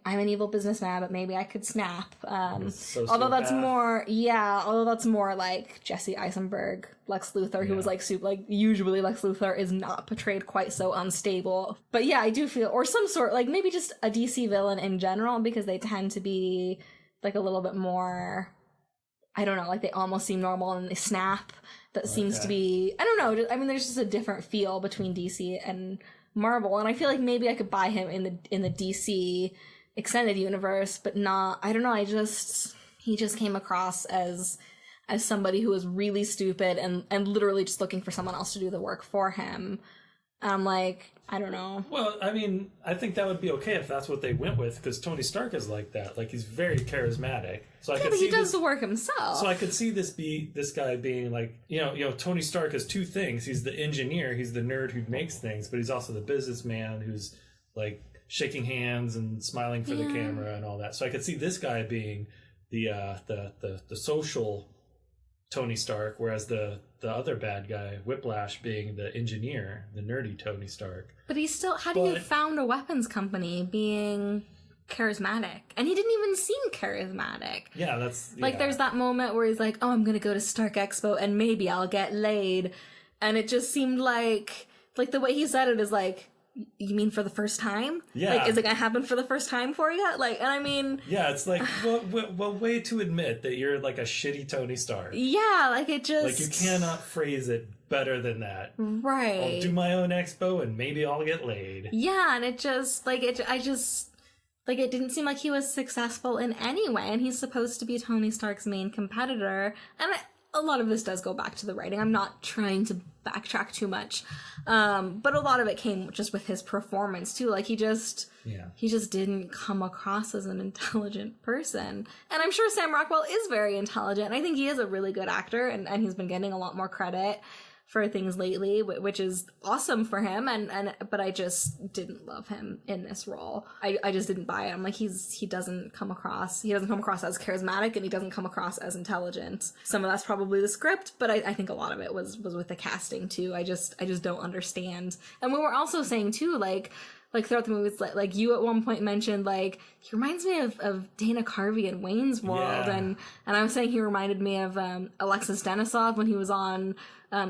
I'm an evil businessman, but maybe I could snap. Although that's more like Jesse Eisenberg, Lex Luthor, who was like super, like, usually Lex Luthor is not portrayed quite so unstable. But yeah, I do feel, or some sort, like maybe just a DC villain in general, because they tend to be like a little bit more, I don't know, like they almost seem normal and they snap. That seems to be, I don't know, I mean, there's just a different feel between DC and Marvel, and I feel like maybe I could buy him in the DC extended universe, but not, I don't know, he just came across as somebody who was really stupid and literally just looking for someone else to do the work for him. And I'm like, I don't know. Well, I mean, I think that would be okay if that's what they went with, because Tony Stark is like that. Like, he's very charismatic. So But he does the work himself. So I could see this guy being like, Tony Stark has two things. He's the engineer, he's the nerd who makes things, but he's also the businessman who's like shaking hands and smiling for the camera and all that. So I could see this guy being the social Tony Stark, whereas the other bad guy, Whiplash, being the engineer, the nerdy Tony Stark. But he's still, how do you found a weapons company being charismatic? And he didn't even seem charismatic. Yeah, that's... Like, there's that moment where he's like, oh, I'm gonna go to Stark Expo and maybe I'll get laid. And it just seemed like the way he said it is like, you mean for the first time? Yeah. Like, is it gonna happen for the first time for you? Like, and I mean... Yeah, it's like, well, way to admit that you're like a shitty Tony Stark. Yeah, like it just... Like, you cannot phrase it better than that. Right. I'll do my own expo and maybe I'll get laid. Yeah, and it just, like, it didn't seem like he was successful in any way, and he's supposed to be Tony Stark's main competitor, and a lot of this does go back to the writing. I'm not trying to backtrack too much, but a lot of it came just with his performance too. Like, he just didn't come across as an intelligent person. And I'm sure Sam Rockwell is very intelligent, and I think he is a really good actor, and he's been getting a lot more credit for things lately, which is awesome for him, but I just didn't love him in this role. I just didn't buy it. I'm like, he doesn't come across as charismatic, and he doesn't come across as intelligent. Some of that's probably the script, but I think a lot of it was with the casting too. I just don't understand. And we were also saying too, like throughout the movie, it's like you at one point mentioned, like, he reminds me of Dana Carvey in Wayne's World, and I was saying he reminded me of Alexis Denisov when he was on,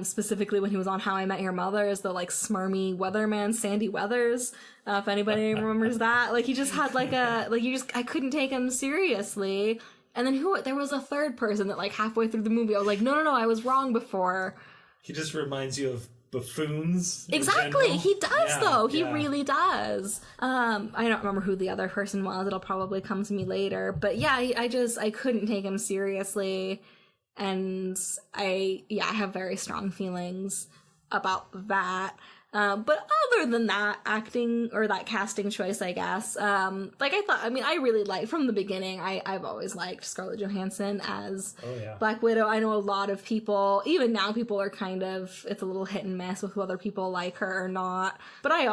specifically when he was on How I Met Your Mother as the, like, smarmy weatherman, Sandy Weathers, if anybody remembers that. Like, he just had, like, I couldn't take him seriously. And then there was a third person that, like, halfway through the movie, I was like, no, I was wrong before. He just reminds you of buffoons. Exactly. He does, though. He really does. I don't remember who the other person was. It'll probably come to me later. But yeah, I couldn't take him seriously. And I have very strong feelings about that. But other than that acting, or that casting choice, I guess, I really liked, from the beginning, I've always liked Scarlett Johansson as Black Widow. I know a lot of people, even now, people are kind of, it's a little hit and miss with whether people like her or not. But I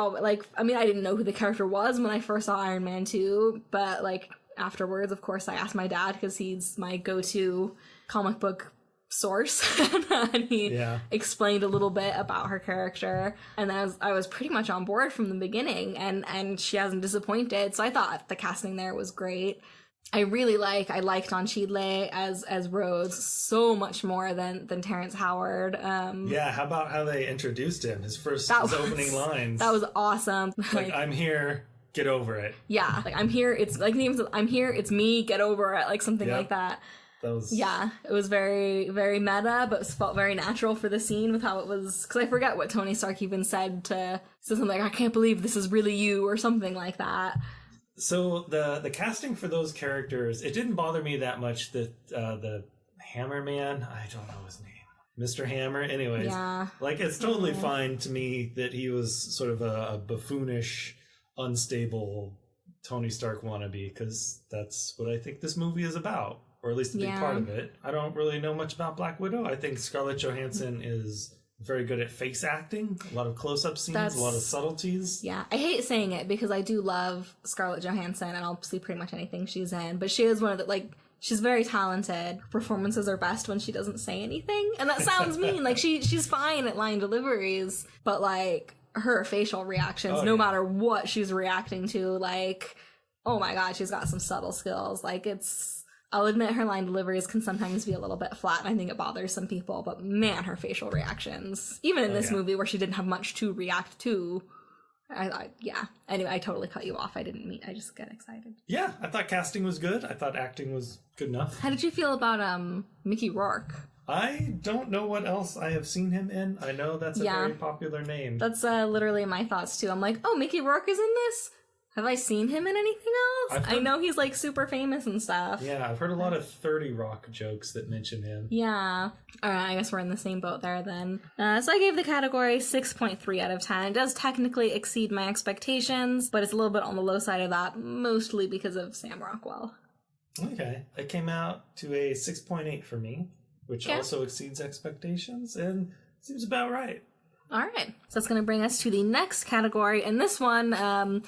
didn't know who the character was when I first saw Iron Man 2, but, like, afterwards, of course, I asked my dad, because he's my go-to comic book source, and he explained a little bit about her character, and I was pretty much on board from the beginning, and she hasn't disappointed. So I thought the casting there was great. I liked Don Cheadle as Rhodes so much more than Terrence Howard. How about how they introduced him? His opening lines. That was awesome. Like, I'm here, get over it. Yeah, like, I'm here. It's like, I'm here. It's me. Get over it. Like, something like that. It was very, very meta, but it felt very natural for the scene with how it was, because I forget what Tony Stark even said something like, I can't believe this is really you, or something like that. So the casting for those characters, it didn't bother me that much that the Hammer Man, I don't know his name, Mr. Hammer, anyways. Yeah. Like, it's totally fine to me that he was sort of a buffoonish, unstable Tony Stark wannabe, because that's what I think this movie is about. Or at least a big part of it. I don't really know much about Black Widow. I think Scarlett Johansson is very good at face acting. A lot of close-up scenes, a lot of subtleties. Yeah, I hate saying it because I do love Scarlett Johansson, and I'll see pretty much anything she's in. But she is one of the, like, she's very talented. Her performances are best when she doesn't say anything. And that sounds mean. Like, she's fine at line deliveries. But, like, her facial reactions, no matter what she's reacting to, like, oh my god, she's got some subtle skills. Like, I'll admit her line deliveries can sometimes be a little bit flat, and I think it bothers some people, but man, her facial reactions, even in this movie where she didn't have much to react to, Anyway, I totally cut you off. I just get excited. Yeah, I thought casting was good. I thought acting was good enough. How did you feel about Mickey Rourke? I don't know what else I have seen him in. I know that's a very popular name. That's literally my thoughts too. I'm like, oh, Mickey Rourke is in this? Have I seen him in anything else? I know he's like super famous and stuff. Yeah, I've heard a lot of 30 Rock jokes that mention him. Yeah. Alright, I guess we're in the same boat there then. So I gave the category 6.3 out of 10. It does technically exceed my expectations, but it's a little bit on the low side of that, mostly because of Sam Rockwell. Okay. It came out to a 6.8 for me, which also exceeds expectations and seems about right. Alright. So that's going to bring us to the next category, and this one,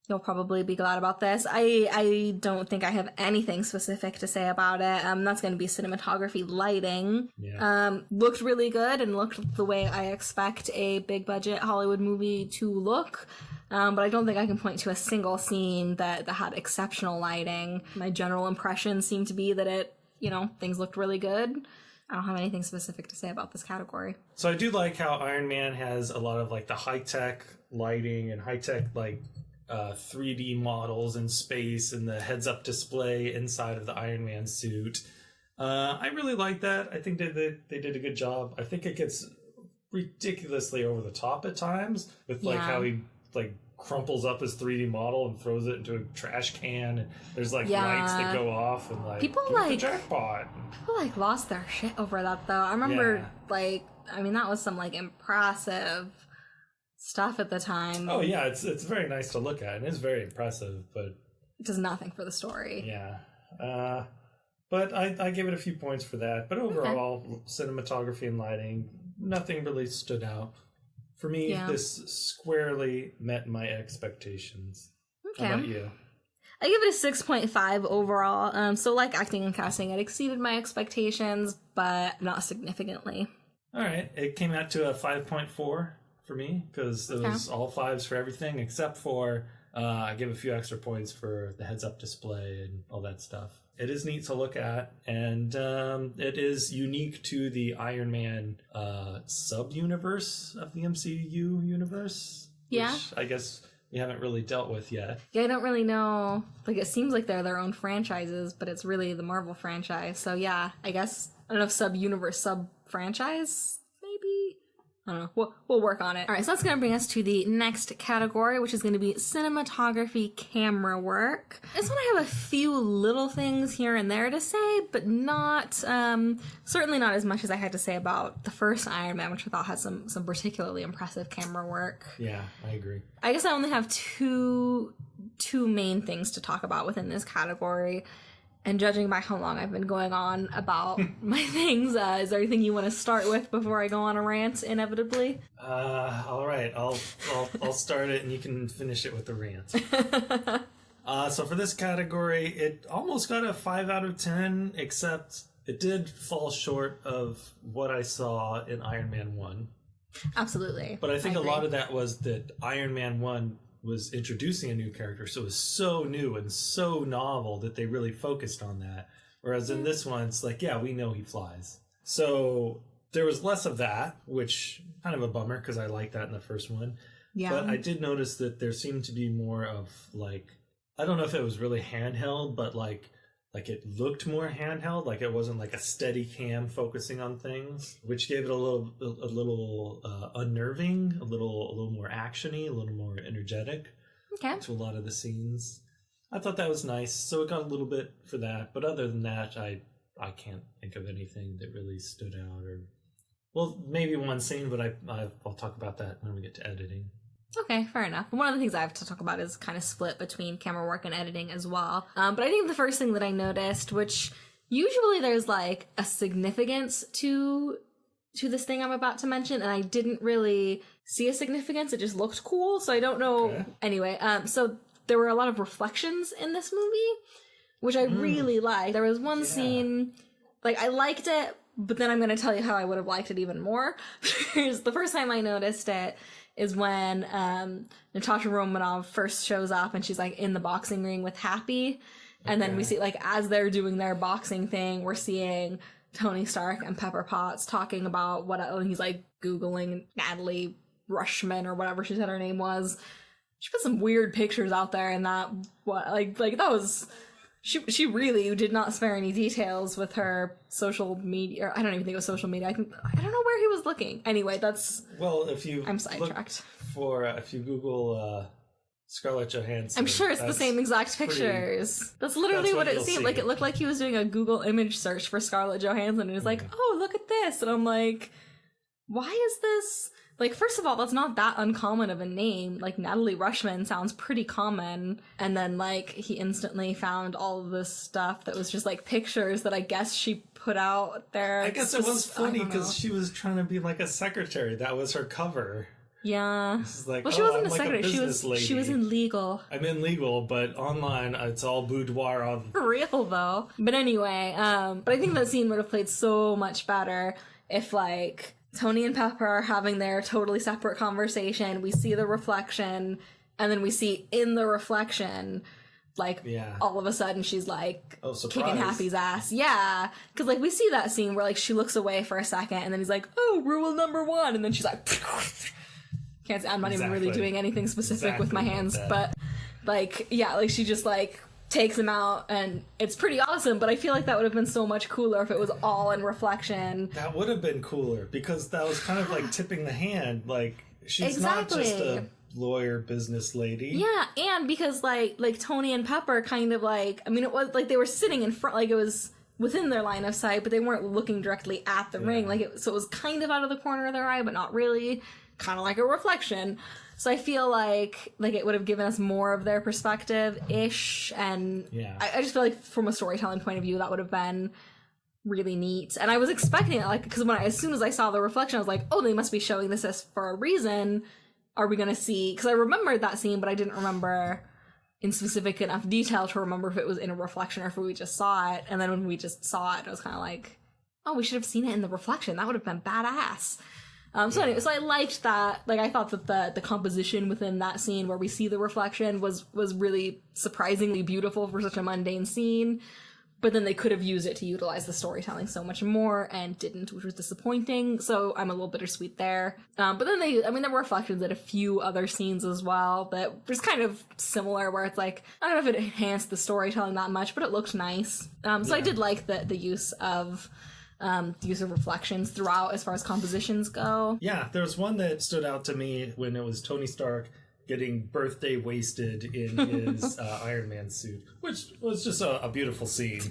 you'll probably be glad about this. I don't think I have anything specific to say about it. That's going to be cinematography lighting. Yeah. Looked really good and looked the way I expect a big budget Hollywood movie to look. But I don't think I can point to a single scene that had exceptional lighting. My general impression seemed to be that things looked really good. I don't have anything specific to say about this category. So I do like how Iron Man has a lot of like the high-tech lighting and high-tech like 3D models in space and the heads-up display inside of the Iron Man suit. I really like that. I think they did a good job. I think it gets ridiculously over the top at times with like how he like crumples up his 3D model and throws it into a trash can, and there's like lights that go off and like people the jackpot. People like lost their shit over that though. I remember that was some like impressive stuff at the time. Oh yeah, it's very nice to look at and it's very impressive, but it does nothing for the story. Yeah. But I give it a few points for that. But overall, cinematography and lighting, nothing really stood out. For me, this squarely met my expectations. Okay. How about you? I give it a 6.5 overall. So like acting and casting, it exceeded my expectations, but not significantly. All right. It came out to a 5.4 for me, because it was all fives for everything, except for I give a few extra points for the heads-up display and all that stuff. It is neat to look at, and it is unique to the Iron Man sub-universe of the MCU universe. Yeah. Which I guess we haven't really dealt with yet. Yeah, I don't really know. Like, it seems like they're their own franchises, but it's really the Marvel franchise. So yeah, I guess, I don't know if sub-universe, sub-franchise, maybe? I don't know. We'll work on it. All right, so that's going to bring us to the next category, which is going to be cinematography camera work. This one I have a few little things here and there to say, but not, certainly not as much as I had to say about the first Iron Man, which I thought had some particularly impressive camera work. Yeah, I agree. I guess I only have two main things to talk about within this category. And judging by how long I've been going on about my things, is there anything you want to start with before I go on a rant, inevitably? All right. I'll start it and you can finish it with the rant. So for this category, it almost got a 5 out of 10, except it did fall short of what I saw in Iron Man 1. Absolutely. But I think a lot of that was that Iron Man 1 was introducing a new character, so it was so new and so novel that they really focused on that. Whereas in this one, it's like, yeah, we know he flies. So there was less of that, which kind of a bummer because I liked that in the first one. Yeah. But I did notice that there seemed to be more of like, I don't know if it was really handheld, but like it looked more handheld, like it wasn't like a steady cam focusing on things, which gave it a little unnerving, a little more actiony, a little more energetic to a lot of the scenes. I thought that was nice, so it got a little bit for that. But other than that, I can't think of anything that really stood out. Or, well, maybe one scene, but I'll talk about that when we get to editing. Okay, fair enough. One of the things I have to talk about is kind of split between camera work and editing as well. But I think the first thing that I noticed, which usually there's like a significance to this thing I'm about to mention, and I didn't really see a significance. It just looked cool, so I don't know. Okay. Anyway, so there were a lot of reflections in this movie, which I really liked. There was one scene, like I liked it, but then I'm going to tell you how I would have liked it even more. The first time I noticed it is when Natasha Romanoff first shows up and she's like in the boxing ring with Happy. And then we see like as they're doing their boxing thing, we're seeing Tony Stark and Pepper Potts talking about and he's like Googling Natalie Rushman or whatever she said her name was. She put some weird pictures out there and that that was... She really did not spare any details with her social media. I don't even think it was social media. I don't know where he was looking. Anyway, that's... Well, if you... I'm sidetracked. If you Google Scarlett Johansson. I'm sure it's the same exact pictures. That's literally what it seemed like. It looked like he was doing a Google image search for Scarlett Johansson and he was like, oh, look at this. And I'm like, why is this? Like, first of all, that's not that uncommon of a name. Like, Natalie Rushman sounds pretty common. And then, like, he instantly found all of this stuff that was just, like, pictures that I guess she put out there. I guess it was funny because she was trying to be like a secretary. That was her cover. Yeah. Like, well, she wasn't a like secretary. She was in legal. I'm in legal, but online it's all boudoir on. For real though. But anyway, but I think that scene would have played so much better if like Tony and Pepper are having their totally separate conversation. We see the reflection, and then we see in the reflection, like, all of a sudden she's like kicking Happy's ass. Yeah. Because like we see that scene where like she looks away for a second, and then he's like, oh, rule number 1, and then she's like. I'm not even really doing anything specific with my hands, but like, yeah, like she just like takes him out and it's pretty awesome, but I feel like that would have been so much cooler if it was all in reflection. That would have been cooler because that was kind of like tipping the hand. Like she's not just a lawyer business lady. Yeah, and because like Tony and Pepper kind of like, I mean, it was like they were sitting in front, like it was within their line of sight, but they weren't looking directly at the ring. Like so it was kind of out of the corner of their eye, but not really. Kind of like a reflection. So I feel like it would have given us more of their perspective-ish, and I just feel like from a storytelling point of view that would have been really neat. And I was expecting it, like, because as soon as I saw the reflection, I was like, oh, they must be showing this as for a reason. Are we gonna see, because I remembered that scene, but I didn't remember in specific enough detail to remember if it was in a reflection or if we just saw it. And then when we just saw it, I was kind of like, oh, we should have seen it in the reflection. That would have been badass. So anyway, so I liked that. Like, I thought that the composition within that scene where we see the reflection was really surprisingly beautiful for such a mundane scene. But then they could have used it to utilize the storytelling so much more and didn't, which was disappointing. So I'm a little bittersweet there. But then there were reflections at a few other scenes as well that was kind of similar, where it's like, I don't know if it enhanced the storytelling that much, but it looked nice. So I did like the use of reflections throughout as far as compositions go. Yeah, there was one that stood out to me when it was Tony Stark getting birthday wasted in his Iron Man suit, which was just a beautiful scene.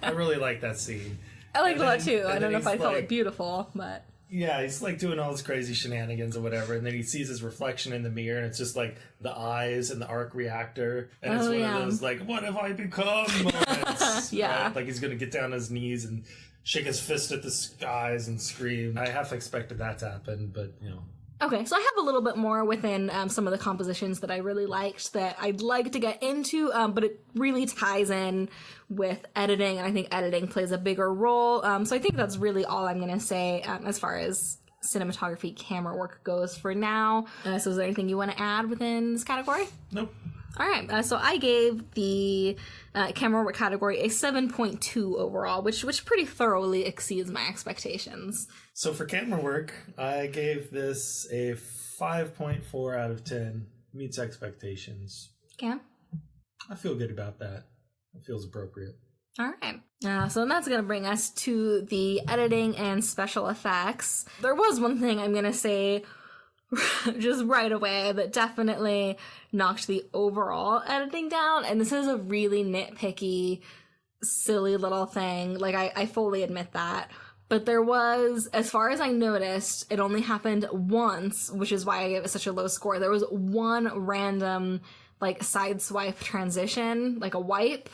I really like that scene. I liked it a lot too. I don't know if I call it beautiful, but... Yeah, he's like doing all this crazy shenanigans or whatever, and then he sees his reflection in the mirror, and it's just like the eyes and the arc reactor, and it's one of those like, what have I become moments. Yeah. Right? Like he's gonna get down on his knees and shake his fist at the skies and scream. I half expected that to happen, but you know. Okay, so I have a little bit more within some of the compositions that I really liked that I'd like to get into, but it really ties in with editing, and I think editing plays a bigger role. So I think that's really all I'm going to say as far as cinematography, camera work goes for now. So is there anything you want to add within this category? Nope. All right, so I gave the camera work category a 7.2 overall, which pretty thoroughly exceeds my expectations. So for camera work, I gave this a 5.4 out of 10. Meets expectations. Okay. I feel good about that. It feels appropriate. All right. So that's going to bring us to the editing and special effects. There was one thing I'm going to say just right away that definitely knocked the overall editing down, and this is a really nitpicky, silly little thing. Like, I fully admit that. But there was, as far as I noticed, it only happened once, which is why I gave it such a low score. There was one random, like, side swipe transition, like a wipe.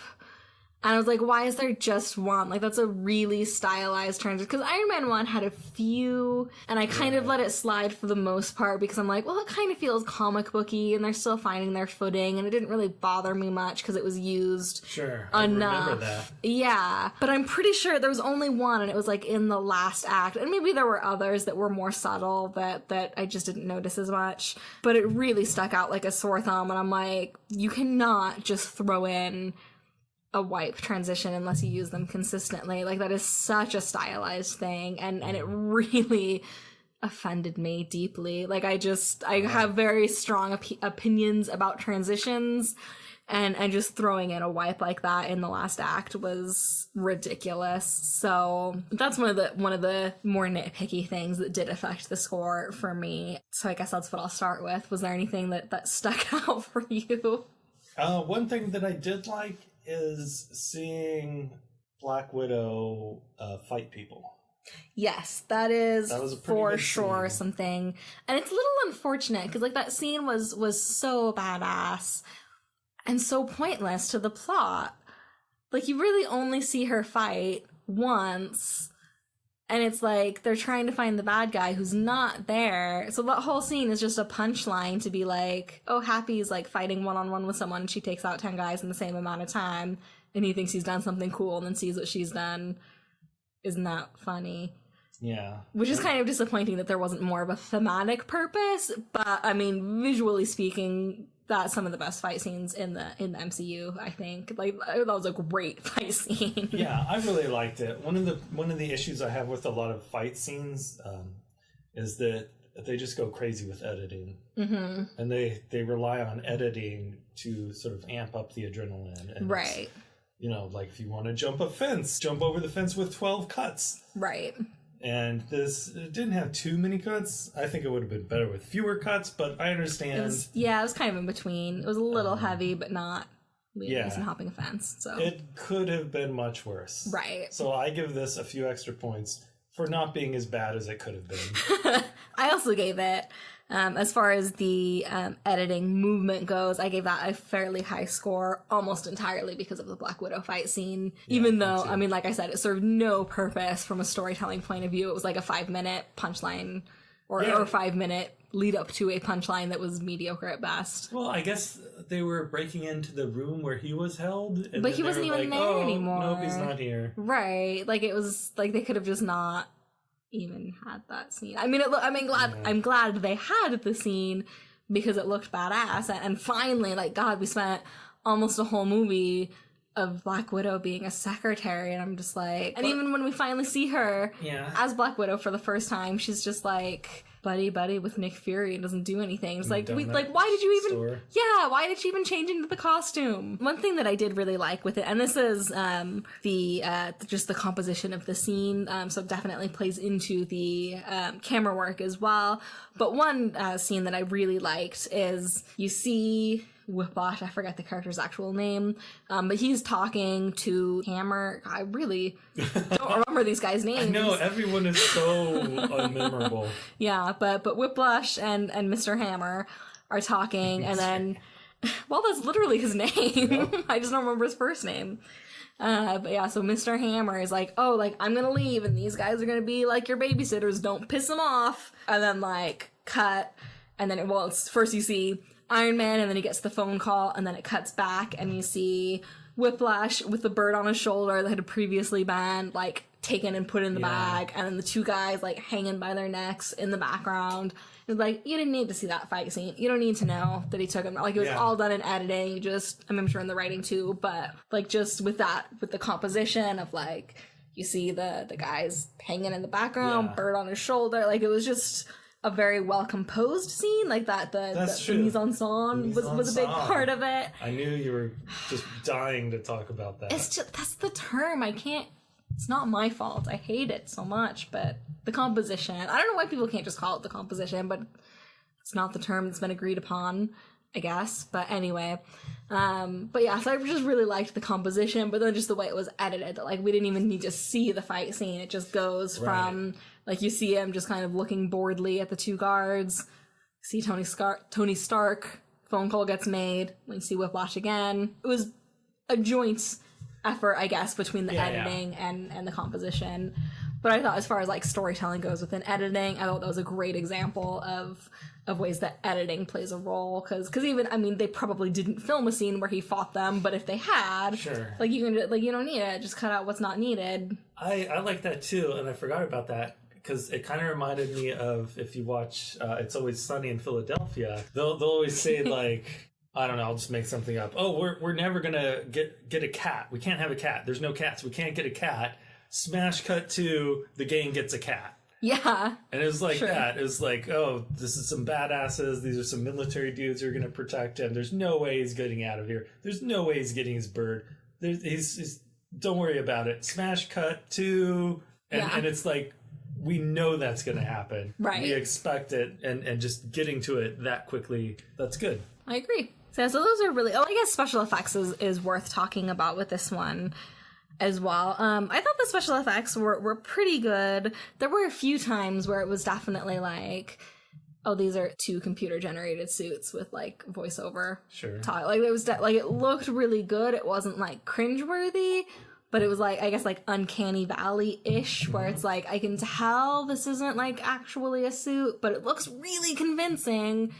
And I was like, why is there just one? Like, that's a really stylized transition. Because Iron Man 1 had a few, and I kind of let it slide for the most part because I'm like, well, it kind of feels comic booky, and they're still finding their footing, and it didn't really bother me much because it was used enough. I remember that. Yeah. But I'm pretty sure there was only one, and it was, like, in the last act. And maybe there were others that were more subtle that I just didn't notice as much. But it really stuck out like a sore thumb, and I'm like, you cannot just throw in a wipe transition unless you use them consistently. Like, that is such a stylized thing, and it really offended me deeply. Like, I have very strong opinions about transitions, And just throwing in a wipe like that in the last act was ridiculous. So that's one of the more nitpicky things that did affect the score for me. So I guess that's what I'll start with. Was there anything that stuck out for you? One thing that I did like is seeing Black Widow fight people. Yes, that was for sure scene. Something. And it's a little unfortunate because like that scene was so badass and so pointless to the plot. Like, you really only see her fight once, and it's like they're trying to find the bad guy who's not there. So that whole scene is just a punchline to be like, oh, Happy's like fighting one-on-one with someone, and she takes out 10 guys in the same amount of time, and he thinks he's done something cool and then sees what she's done. Isn't that funny? Yeah. Which is kind of disappointing that there wasn't more of a thematic purpose, but I mean, visually speaking, that's some of the best fight scenes in the MCU, I think. Like, that was a great fight scene. Yeah, I really liked it. One of the issues I have with a lot of fight scenes is that they just go crazy with editing. Mm-hmm. And they rely on editing to sort of amp up the adrenaline. And right. You know, like if you want to jump a fence, jump over the fence with 12 cuts. Right. And this didn't have too many cuts. I think it would have been better with fewer cuts, but I understand. It was kind of in between. It was a little heavy, but not yeah. and hopping a fence. So it could have been much worse. Right. So I give this a few extra points for not being as bad as it could have been. I also gave it, as far as the editing movement goes, I gave that a fairly high score, almost entirely because of the Black Widow fight scene. Yeah, even though, I mean, like I said, it served no purpose from a storytelling point of view. It was like a 5-minute punchline or 5-minute lead up to a punchline that was mediocre at best. Well, I guess they were breaking into the room where he was held. And but he wasn't even there anymore. Nope, he's not here. Right. Like, it was like they could have just not even had that scene. I mean, I'm glad they had the scene because it looked badass. And finally, like, God, we spent almost a whole movie of Black Widow being a secretary, and I'm just like, and even when we finally see her as Black Widow for the first time, she's just like buddy with Nick Fury and doesn't do anything. It's like, why did you even why did she even change into the costume? One thing that I did really like with it, and this is just the composition of the scene, so it definitely plays into the camera work as well, but one scene that I really liked is you see Whiplash, I forget the character's actual name, but he's talking to Hammer. I really don't remember these guys' names. I know, everyone is so unmemorable. Yeah, but Whiplash and Mr. Hammer are talking, and then, well, that's literally his name. Yep. I just don't remember his first name. But yeah, so Mr. Hammer is like, oh, like, I'm gonna leave, and these guys are gonna be like your babysitters, don't piss them off. And then, like, cut, and then, it's first you see Iron Man, and then he gets the phone call, and then it cuts back, and you see Whiplash with the bird on his shoulder that had previously been, like, taken and put in the bag, and then the two guys, like, hanging by their necks in the background. It's like, you didn't need to see that fight scene. You don't need to know that he took him. Like, it was all done in editing. You just, I'm sure in the writing too, but, like, just with the composition of, like, you see the guys hanging in the background, bird on his shoulder, like, it was just a very well composed scene, like that. The mise en scène was a big part of it. I knew you were just dying to talk about that. It's just, that's the term. I can't. It's not my fault. I hate it so much, but the composition. I don't know why people can't just call it the composition, but it's not the term that's been agreed upon, I guess. But anyway, but yeah, so I just really liked the composition, but then just the way it was edited. That, like, we didn't even need to see the fight scene. It just goes from, like, you see him just kind of looking boredly at the two guards. See Tony Stark. Phone call gets made. When you see Whiplash again, it was a joint effort, I guess, between the editing and the composition. But I thought, as far as, like, storytelling goes within editing, I thought that was a great example of ways that editing plays a role. Because even, I mean, they probably didn't film a scene where he fought them, but if they had, like, you don't need it. Just cut out what's not needed. I like that too, and I forgot about that. Because it kind of reminded me of, if you watch It's Always Sunny in Philadelphia, they'll always say, like, I don't know, I'll just make something up. Oh, we're never gonna get a cat. We can't have a cat. There's no cats. We can't get a cat. Smash cut to the gang gets a cat. Yeah. And it was like that. It was like, oh, this is some badasses. These are some military dudes who are going to protect him. There's no way he's getting out of here. There's no way he's getting his bird. He's don't worry about it. Smash cut to... And it's like, we know that's going to happen. Right. We expect it. And just getting to it that quickly, that's good. I agree. So those are really... Oh, I guess special effects is worth talking about with this one as well. I thought the special effects were pretty good. There were a few times where it was definitely like, oh, these are 2 computer generated suits with like voiceover. Sure. Like it was like it looked really good. It wasn't like cringeworthy, but it was like, I guess, like Uncanny Valley-ish, where it's like, I can tell this isn't like actually a suit, but it looks really convincing.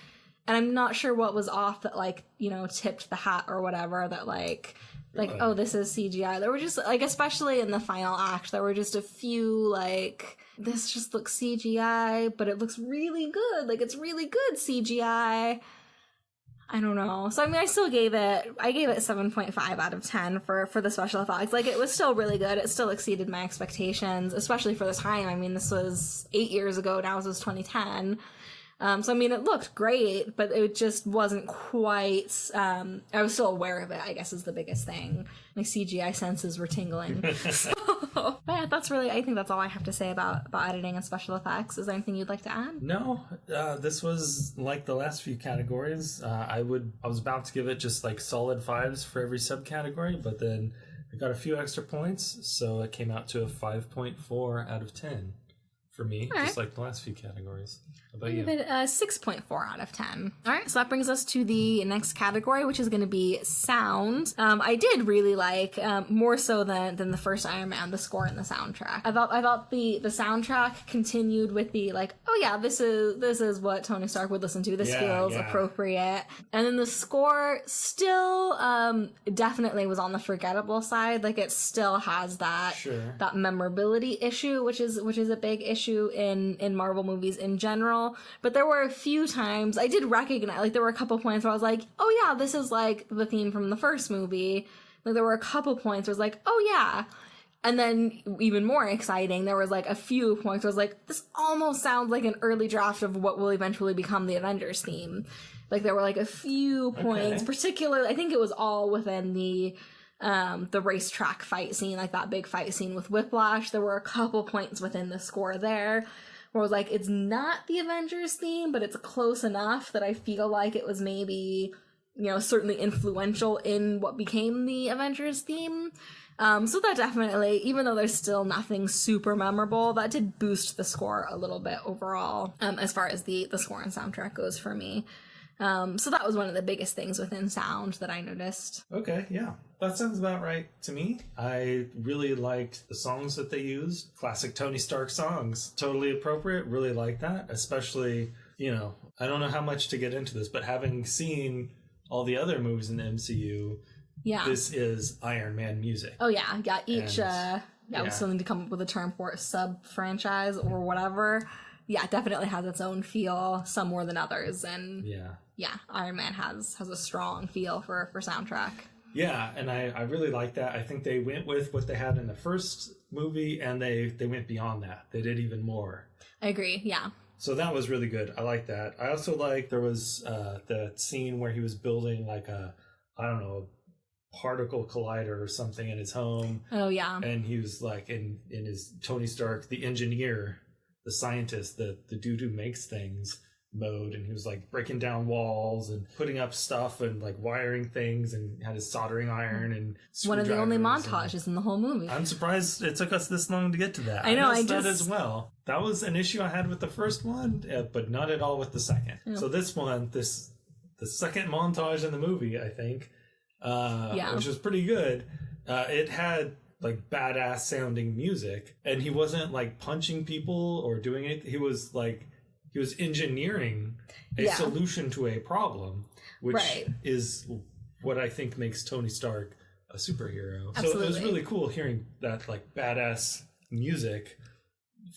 And I'm not sure what was off that, like, you know, tipped the hat or whatever, that like, oh, this is CGI. There were just, like, especially in the final act, there were just a few, like, this just looks CGI, but it looks really good. Like, it's really good CGI. I don't know. So, I mean, I gave it 7.5 out of 10 for the special effects. Like, it was still really good. It still exceeded my expectations, especially for the time. I mean, this was 8 years ago. Now this was 2010. So, I mean, it looked great, but it just wasn't quite, I was still aware of it, I guess, is the biggest thing. My CGI senses were tingling. But yeah, I think that's all I have to say about editing and special effects. Is there anything you'd like to add? No, this was like the last few categories. I was about to give it just like solid 5s for every subcategory, but then I got a few extra points, so it came out to a 5.4 out of 10 for me, just like the last few categories. How about you? Give it a 6.4 out of 10. All right, so that brings us to the next category, which is going to be sound. I did really like, more so than the first Iron Man, the score and the soundtrack. I thought the soundtrack continued with the, like, oh yeah, this is what Tony Stark would listen to. This feels appropriate. And then the score still definitely was on the forgettable side. Like, it still has that that memorability issue, which is a big issue in Marvel movies in general. But there were a few times I did recognize, like, there were a couple points where I was like, oh yeah, this is like the theme from the first movie. Like, there were a couple points where I was like, oh yeah. And then even more exciting, there was like a few points where I was like, this almost sounds like an early draft of what will eventually become the Avengers theme. Like, there were like a few points, particularly, I think it was all within the racetrack fight scene, like that big fight scene with Whiplash. There were a couple points within the score there where I was like, it's not the Avengers theme, but it's close enough that I feel like it was maybe, you know, certainly influential in what became the Avengers theme. So that definitely, even though there's still nothing super memorable, that did boost the score a little bit overall, as far as the score and soundtrack goes for me. So that was one of the biggest things within sound that I noticed. Okay, yeah. That sounds about right to me. I really liked the songs that they used. Classic Tony Stark songs. Totally appropriate. Really like that. Especially, you know, I don't know how much to get into this, but having seen all the other movies in the MCU, this is Iron Man music. Oh, yeah. Yeah, each, was something to come up with a term for it, sub-franchise or whatever. Yeah, it definitely has its own feel, some more than others. And yeah, Iron Man has a strong feel for soundtrack. Yeah, and I really like that. I think they went with what they had in the first movie, and they went beyond that. They did even more. I agree, yeah. So that was really good. I like that. I also like there was the scene where he was building like a particle collider or something in his home. Oh, yeah. And he was like in his Tony Stark, the engineer, the scientist, the dude who makes things mode, and he was like breaking down walls and putting up stuff and like wiring things, and had his soldering iron and one of the only montages in the whole movie. I'm surprised it took us this long to get to that. I know, that as well. That was an issue I had with the first one, but not at all with the second. Yeah. So this one, the second montage in the movie, I think, which was pretty good. It had like badass sounding music, and he wasn't like punching people or doing anything. He was engineering a solution to a problem, which is what I think makes Tony Stark a superhero. Absolutely. So it was really cool hearing that like badass music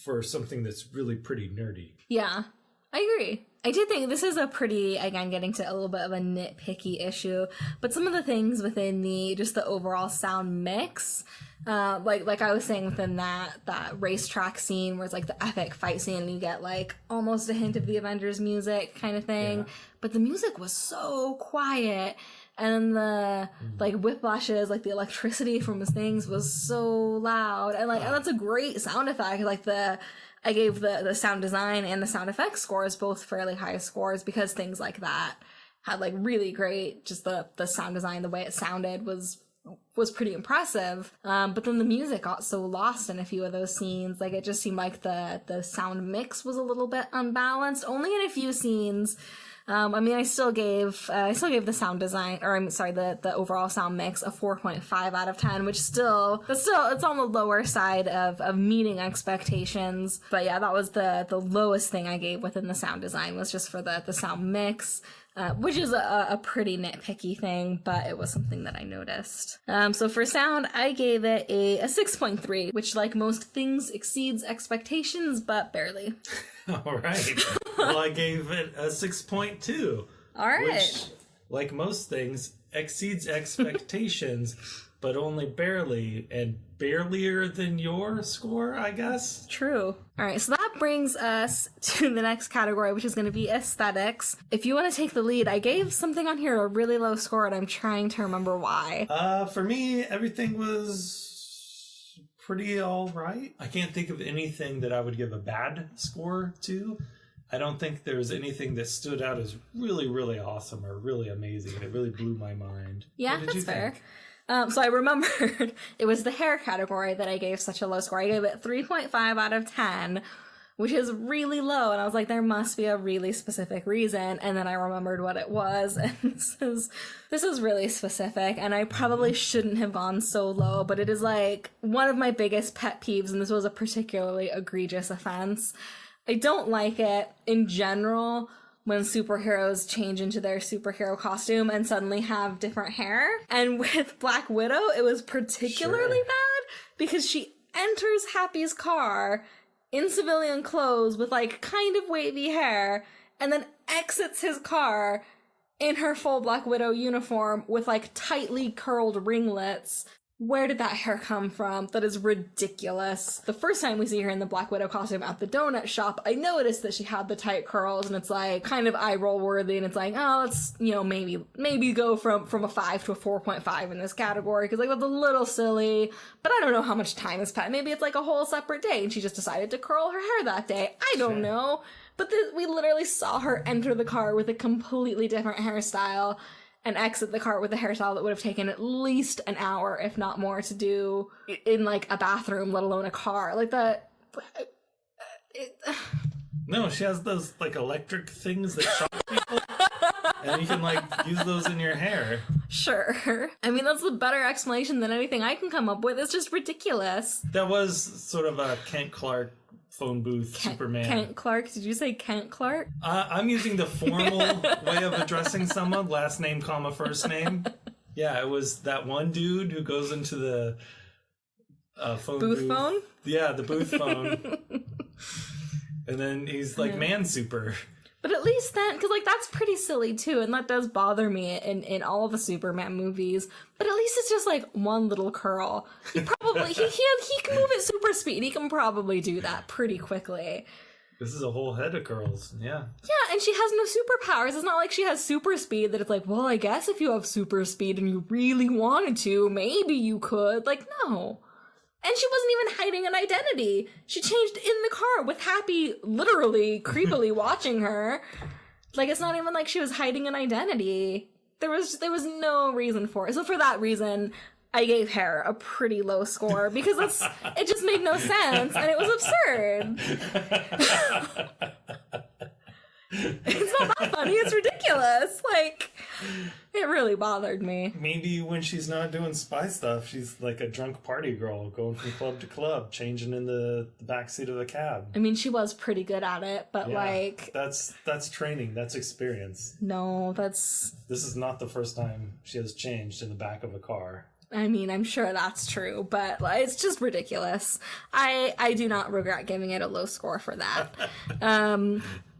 for something that's really pretty nerdy. Yeah, I agree. I did think this is a pretty, again, getting to a little bit of a nitpicky issue, but some of the things within the overall sound mix, like I was saying within that racetrack scene where it's like the epic fight scene and you get like almost a hint of the Avengers music kind of thing, but the music was so quiet. And the, like, whiplashes, like, the electricity from his things was so loud. And, like, and that's a great sound effect. Like, I gave the sound design and the sound effects scores both fairly high scores because things like that had, like, really great, just the sound design, the way it sounded was pretty impressive. But then the music got so lost in a few of those scenes. Like, it just seemed like the sound mix was a little bit unbalanced. Only in a few scenes. I mean, I still gave the sound design, or I'm sorry, the overall sound mix a 4.5 out of 10, which it's on the lower side of meeting expectations. But yeah, that was the lowest thing I gave within the sound design was just for the sound mix. Which is a pretty nitpicky thing, but it was something that I noticed. So for sound, I gave it a 6.3, which like most things exceeds expectations, but barely. All right. Well, I gave it a 6.2. All right. Which, like most things, exceeds expectations, but only barely, and barelier than your score, I guess. True. All right, so that brings us to the next category, which is going to be aesthetics. If you want to take the lead, I gave something on here a really low score, and I'm trying to remember why. For me, everything was pretty all right. I can't think of anything that I would give a bad score to. I don't think there's anything that stood out as really, really awesome or really amazing. It really blew my mind. Yeah, that's fair. So I remembered it was the hair category that I gave such a low score. I gave it 3.5 out of 10, which is really low. And I was like, there must be a really specific reason. And then I remembered what it was. And this is really specific. And I probably shouldn't have gone so low, but it is like one of my biggest pet peeves. And this was a particularly egregious offense. I don't like it in general when superheroes change into their superhero costume and suddenly have different hair. And with Black Widow, it was particularly bad because she enters Happy's car in civilian clothes with like kind of wavy hair and then exits his car in her full Black Widow uniform with like tightly curled ringlets. Where did that hair come from? That is ridiculous. The first time we see her in the Black Widow costume at the donut shop, I noticed that she had the tight curls, and it's like kind of eye roll worthy, and it's like, oh, let's, maybe go from a 5 to a 4.5 in this category, because like that's a little silly, but I don't know how much time has passed. Maybe it's like a whole separate day, and she just decided to curl her hair that day. I don't know. But we literally saw her enter the car with a completely different hairstyle, and exit the car with a hairstyle that would have taken at least an hour, if not more, to do in, like, a bathroom, let alone a car. Like, No, she has those, like, electric things that shock people, and you can, like, use those in your hair. Sure. I mean, that's the better explanation than anything I can come up with. It's just ridiculous. That was sort of a Kent Clark phone booth Superman. Kent Clark? Did you say Kent Clark? I'm using the formal way of addressing someone, last name, comma, first name. Yeah, it was that one dude who goes into the phone booth. Phone? Yeah, the booth phone. And then he's like, man super. But at least then, because like that's pretty silly too, and that does bother me in all of the Superman movies. But at least it's just like one little curl. He probably he can move at super speed. He can probably do that pretty quickly. This is a whole head of curls. Yeah. Yeah, and she has no superpowers. It's not like she has super speed that it's like, well, I guess if you have super speed and you really wanted to, maybe you could. Like, no. And she wasn't even hiding an identity. She changed in the car with Happy literally creepily watching her. Like, it's not even like she was hiding an identity. There was no reason for it. So for that reason, I gave hair a pretty low score because it just made no sense and it was absurd. It's not that funny, it's ridiculous. Like, it really bothered me. Maybe when she's not doing spy stuff, she's like a drunk party girl going from club to club, changing in the backseat of the cab. I mean, she was pretty good at it, but yeah, like... That's training, that's experience. No, that's... This is not the first time she has changed in the back of a car. I mean, I'm sure that's true, but like, it's just ridiculous. I do not regret giving it a low score for that.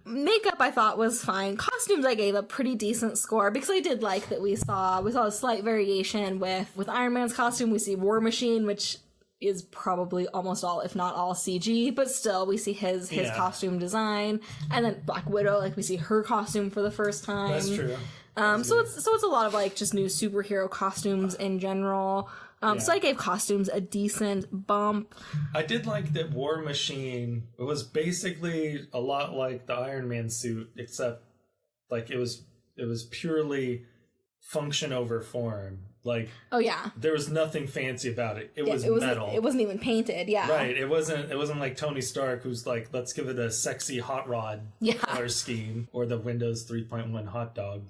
Makeup I thought was fine. Costumes I gave a pretty decent score because I did like that we saw a slight variation with Iron Man's costume. We see War Machine, which is probably almost all, if not all, CG, but still we see his costume design. And then Black Widow, like we see her costume for the first time. That's true. So it's a lot of like just new superhero costumes in general. So I gave costumes a decent bump. I did like that War Machine was basically a lot like the Iron Man suit, except like it was purely function over form. Like, oh yeah, there was nothing fancy about it. It was metal. It wasn't even painted. Yeah, right. It wasn't like Tony Stark, who's like, let's give it a sexy hot rod color scheme, or the Windows 3.1 hot dog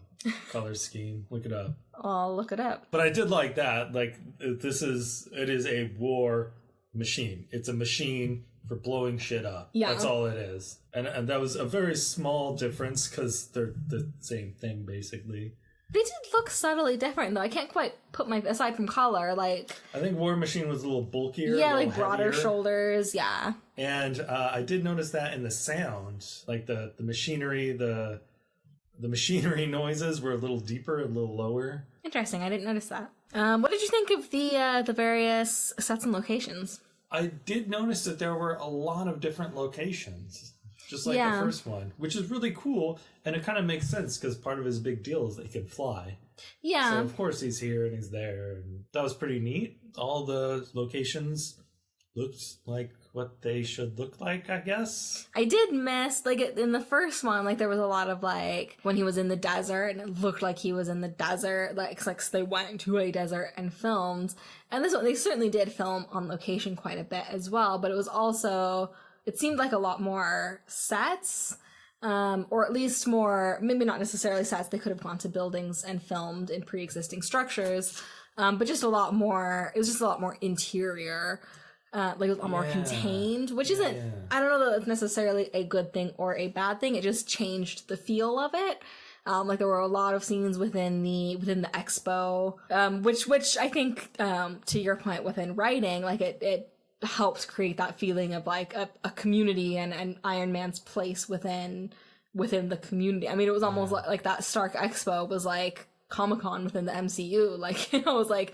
color scheme. Look it up. I'll look it up. But I did like that. Like, it is a war machine. It's a machine for blowing shit up. Yeah. That's all it is. And that was a very small difference because they're the same thing, basically. They did look subtly different, though. I can't quite put aside from color, like... I think War Machine was a little bulkier. Yeah, like broader heavier. Shoulders, yeah. And I did notice that in the sound. Like, the machinery, the machinery noises were a little deeper, a little lower. Interesting, I didn't notice that. What did you think of the various sets and locations? I did notice that there were a lot of different locations. Just like the first one, which is really cool, and it kind of makes sense because part of his big deal is that he can fly. Yeah. So of course he's here and he's there, and that was pretty neat. All the locations looked like what they should look like, I guess. I did miss, like, in the first one, like, there was a lot of, like, when he was in the desert, and it looked like he was in the desert, like they went to a desert and filmed. And this one, they certainly did film on location quite a bit as well, but it was also... It seemed like a lot more sets, or at least more, maybe not necessarily sets, they could have gone to buildings and filmed in pre-existing structures, but just a lot more, it was just a lot more interior, like it was a lot more contained, which isn't, I don't know that it's necessarily a good thing or a bad thing, it just changed the feel of it. Like there were a lot of scenes within the expo, which I think, to your point within writing, like it helped create that feeling of like a community and Iron Man's place within the community. I mean, it was almost like that Stark Expo was like Comic-Con within the MCU. Like, it was like,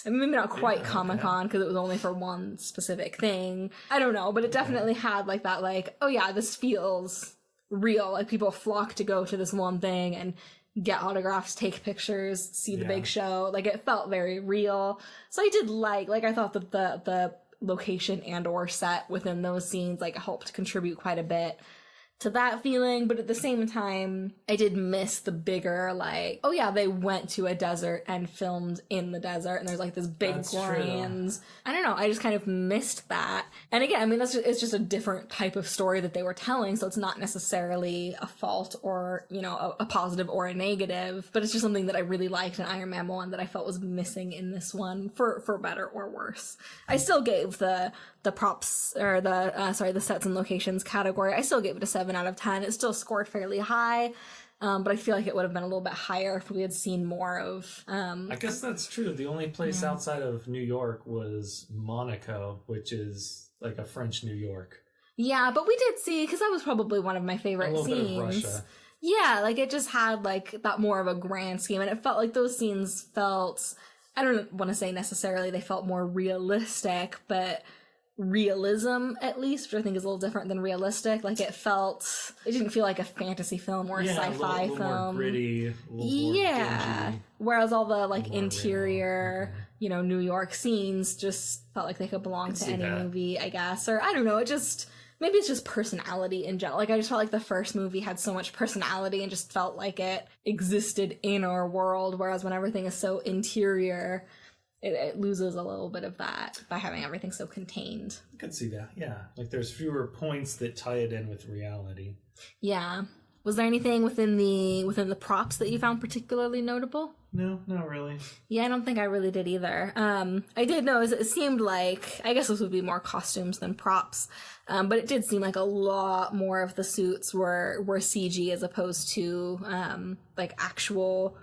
maybe not quite Comic-Con because it was only for one specific thing. I don't know, but it definitely had like that, like, oh yeah, this feels real. Like people flock to go to this one thing and get autographs, take pictures, see the big show. Like it felt very real. So I did like I thought that the location and or set within those scenes like helped contribute quite a bit to that feeling, but at the same time I did miss the bigger like, oh yeah, they went to a desert and filmed in the desert and there's like this big grand, I don't know, I just kind of missed that. And again, I mean it's just a different type of story that they were telling, so it's not necessarily a fault or, you know, a positive or a negative, but it's just something that I really liked in Iron Man 1 that I felt was missing in this one, for better or worse. I still gave the props or the sets and locations category, I still gave it a 7 out of 10. It still scored fairly high, but I feel like it would have been a little bit higher if we had seen more of... I guess that's true. The only place outside of New York was Monaco, which is like a French New York. Yeah, but we did see, because that was probably one of my favorite scenes. Bit of Russia. Yeah, like it just had like that more of a grand scheme, and it felt like those scenes felt... I don't want to say necessarily they felt more realistic, but... realism, at least, which I think is a little different than realistic. Like it didn't feel like a fantasy film or a sci-fi film. More gritty, more dingy, whereas all the like interior, you know, New York scenes just felt like they could belong to any movie, I guess. Or I don't know, maybe it's just personality in general. Like I just felt like the first movie had so much personality and just felt like it existed in our world, whereas when everything is so interior, it loses a little bit of that by having everything so contained. I could see that, yeah. Like there's fewer points that tie it in with reality. Yeah. Was there anything within the props that you found particularly notable? No, not really. Yeah, I don't think I really did either. I did notice it seemed like, I guess this would be more costumes than props, but it did seem like a lot more of the suits were CG as opposed to like actual...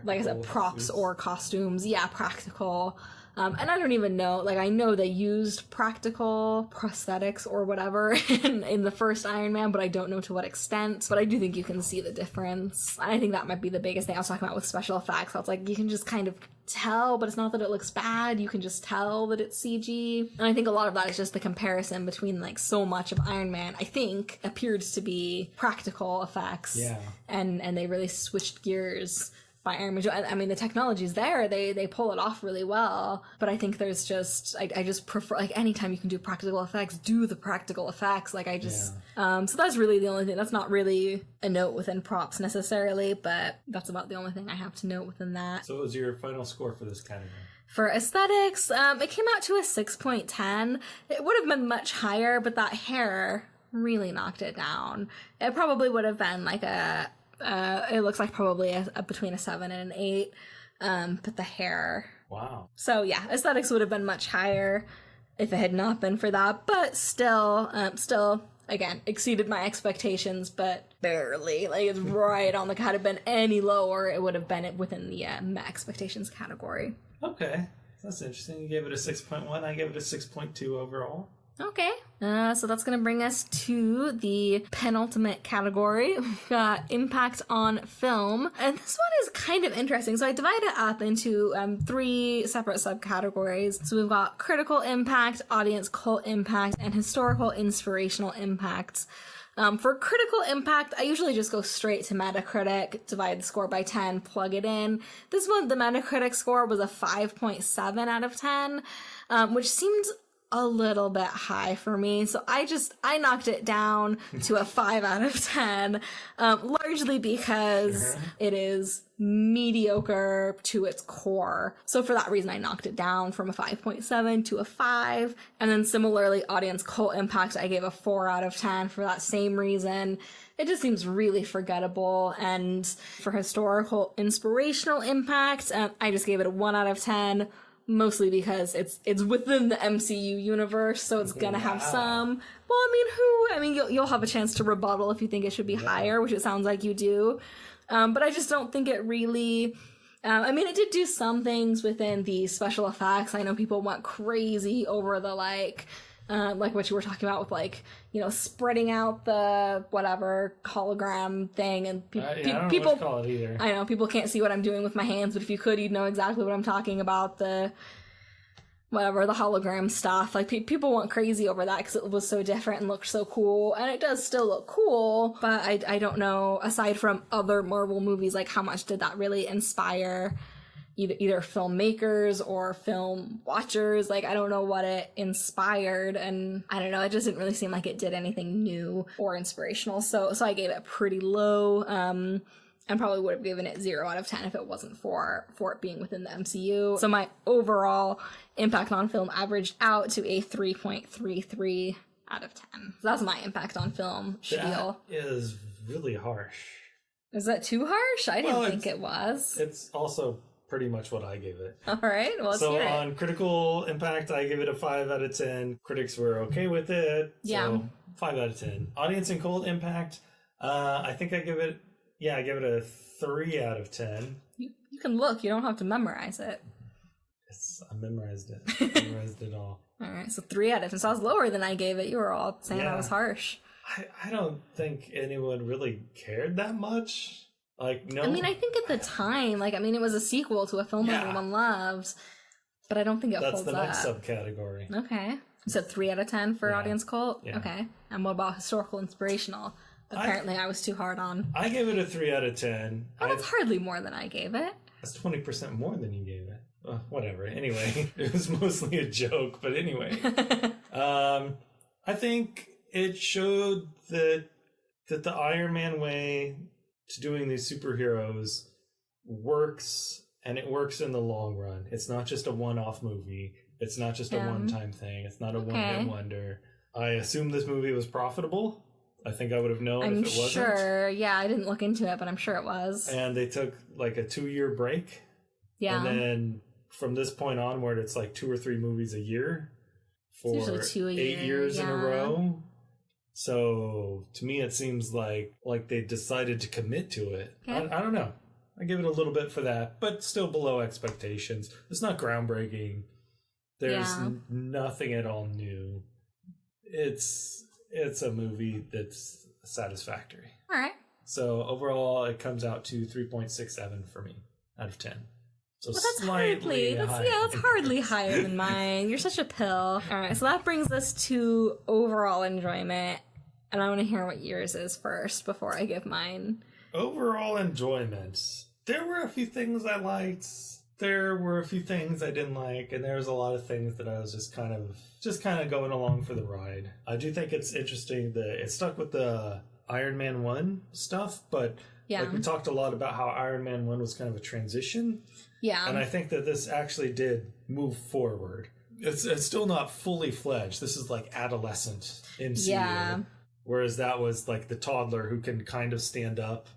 like I said, props or costumes. Yeah, practical. And I don't even know, like, I know they used practical prosthetics or whatever in the first Iron Man, but I don't know to what extent. But I do think you can see the difference. And I think that might be the biggest thing I was talking about with special effects. How it's like, you can just kind of tell, but it's not that it looks bad. You can just tell that it's CG. And I think a lot of that is just the comparison between, like, so much of Iron Man, I think, appeared to be practical effects. Yeah. And they really switched gears by Iron Man. I mean, the technology's there. They pull it off really well. But I think there's just, I just prefer, like, anytime you can do practical effects, do the practical effects. Like, I just, so that's really the only thing. That's not really a note within props necessarily, but that's about the only thing I have to note within that. So what was your final score for this category? For aesthetics, it came out to a 6.10. It would have been much higher, but that hair really knocked it down. It probably would have been like it looks like probably between a 7 and an 8, but the hair. Wow. So yeah, aesthetics would have been much higher if it had not been for that, but still, again, exceeded my expectations, but barely. Like, it's right on the, had it been any lower, it would have been within the my expectations category. Okay. That's interesting. You gave it a 6.1. I gave it a 6.2 overall. Okay. So that's going to bring us to the penultimate category. We've got impact on film. And this one is kind of interesting. So I divided it up into 3 separate subcategories. So we've got critical impact, audience cult impact, and historical inspirational impacts. For critical impact, I usually just go straight to Metacritic, divide the score by 10, plug it in. This one, the Metacritic score was a 5.7 out of 10, which seemed a little bit high for me. So I knocked it down to a 5 out of 10, largely because it is mediocre to its core. So for that reason, I knocked it down from a 5.7 to a 5. And then similarly, audience cult impact, I gave a 4 out of 10 for that same reason. It just seems really forgettable. And for historical inspirational impact, I just gave it a 1 out of 10. Mostly because it's within the MCU universe, so it's gonna have some. Well, I mean, you'll have a chance to rebuttal if you think it should be higher, which it sounds like you do. But I just don't think it really. I mean, it did do some things within the special effects. I know people went crazy over the like what you were talking about with, like, you know, spreading out the whatever hologram thing, and I don't know people what to call it either. I know people can't see what I'm doing with my hands, but if you could, you'd know exactly what I'm talking about. The hologram stuff, like people went crazy over that because it was so different and looked so cool, and it does still look cool. But I don't know, aside from other Marvel movies, like how much did that really inspire either filmmakers or film watchers? Like, I don't know what it inspired, and I don't know, it just didn't really seem like it did anything new or inspirational. So I gave it pretty low, and probably would have given it 0 out of 10 if it wasn't for it being within the MCU. So my overall impact on film averaged out to a 3.33 out of 10. So that's my impact on film spiel. That is really harsh. Is that too harsh? I didn't think it was. It's also pretty much what I gave it. All right, well, let's hear it. On critical impact, I give it a 5 out of 10. Critics were okay with it. So 5 out of 10. Audience and cult impact, I think I give it a 3 out of 10. You can look. You don't have to memorize it. I memorized it. I memorized it all. All right, so 3 out of 10. So I was lower than I gave it. You were all saying I was harsh. I don't think anyone really cared that much. Like, no. I mean, I think at the time, it was a sequel to a film that everyone loved, but I don't think it holds up. That's the next subcategory. Okay. You said 3 out of 10 for audience cult? Yeah. Okay. And what about historical inspirational? Apparently I was too hard on. I gave it a 3 out of 10. Oh, that's hardly more than I gave it. That's 20% more than you gave it. Whatever. Anyway, it was mostly a joke, but anyway. I think it showed that the Iron Man way to doing these superheroes works, and it works in the long run. It's not just a one-off movie. It's not just a one-time thing. It's not a one-hit wonder. I assume this movie was profitable. I think I would have known if it wasn't. I'm sure. Yeah, I didn't look into it, but I'm sure it was. And they took like a 2-year break. Yeah. And then from this point onward, it's like 2 or 3 movies a year for 8 years in a row. So to me, it seems like they decided to commit to it. Okay. I don't know. I give it a little bit for that, but still below expectations. It's not groundbreaking. There's nothing at all new. It's a movie that's satisfactory. All right. So overall, it comes out to 3.67 for me out of 10. So that's hardly higher than mine. You're such a pill. All right, so that brings us to overall enjoyment, and I want to hear what yours is first before I give mine. Overall enjoyment. There were a few things I liked. There were a few things I didn't like, and there was a lot of things that I was just kind of going along for the ride. I do think it's interesting that it stuck with the Iron Man 1 stuff, but like we talked a lot about how Iron Man 1 was kind of a transition. Yeah. And I think that this actually did move forward. It's still not fully fledged. This is like adolescent MCU. Yeah. Whereas that was like the toddler who can kind of stand up,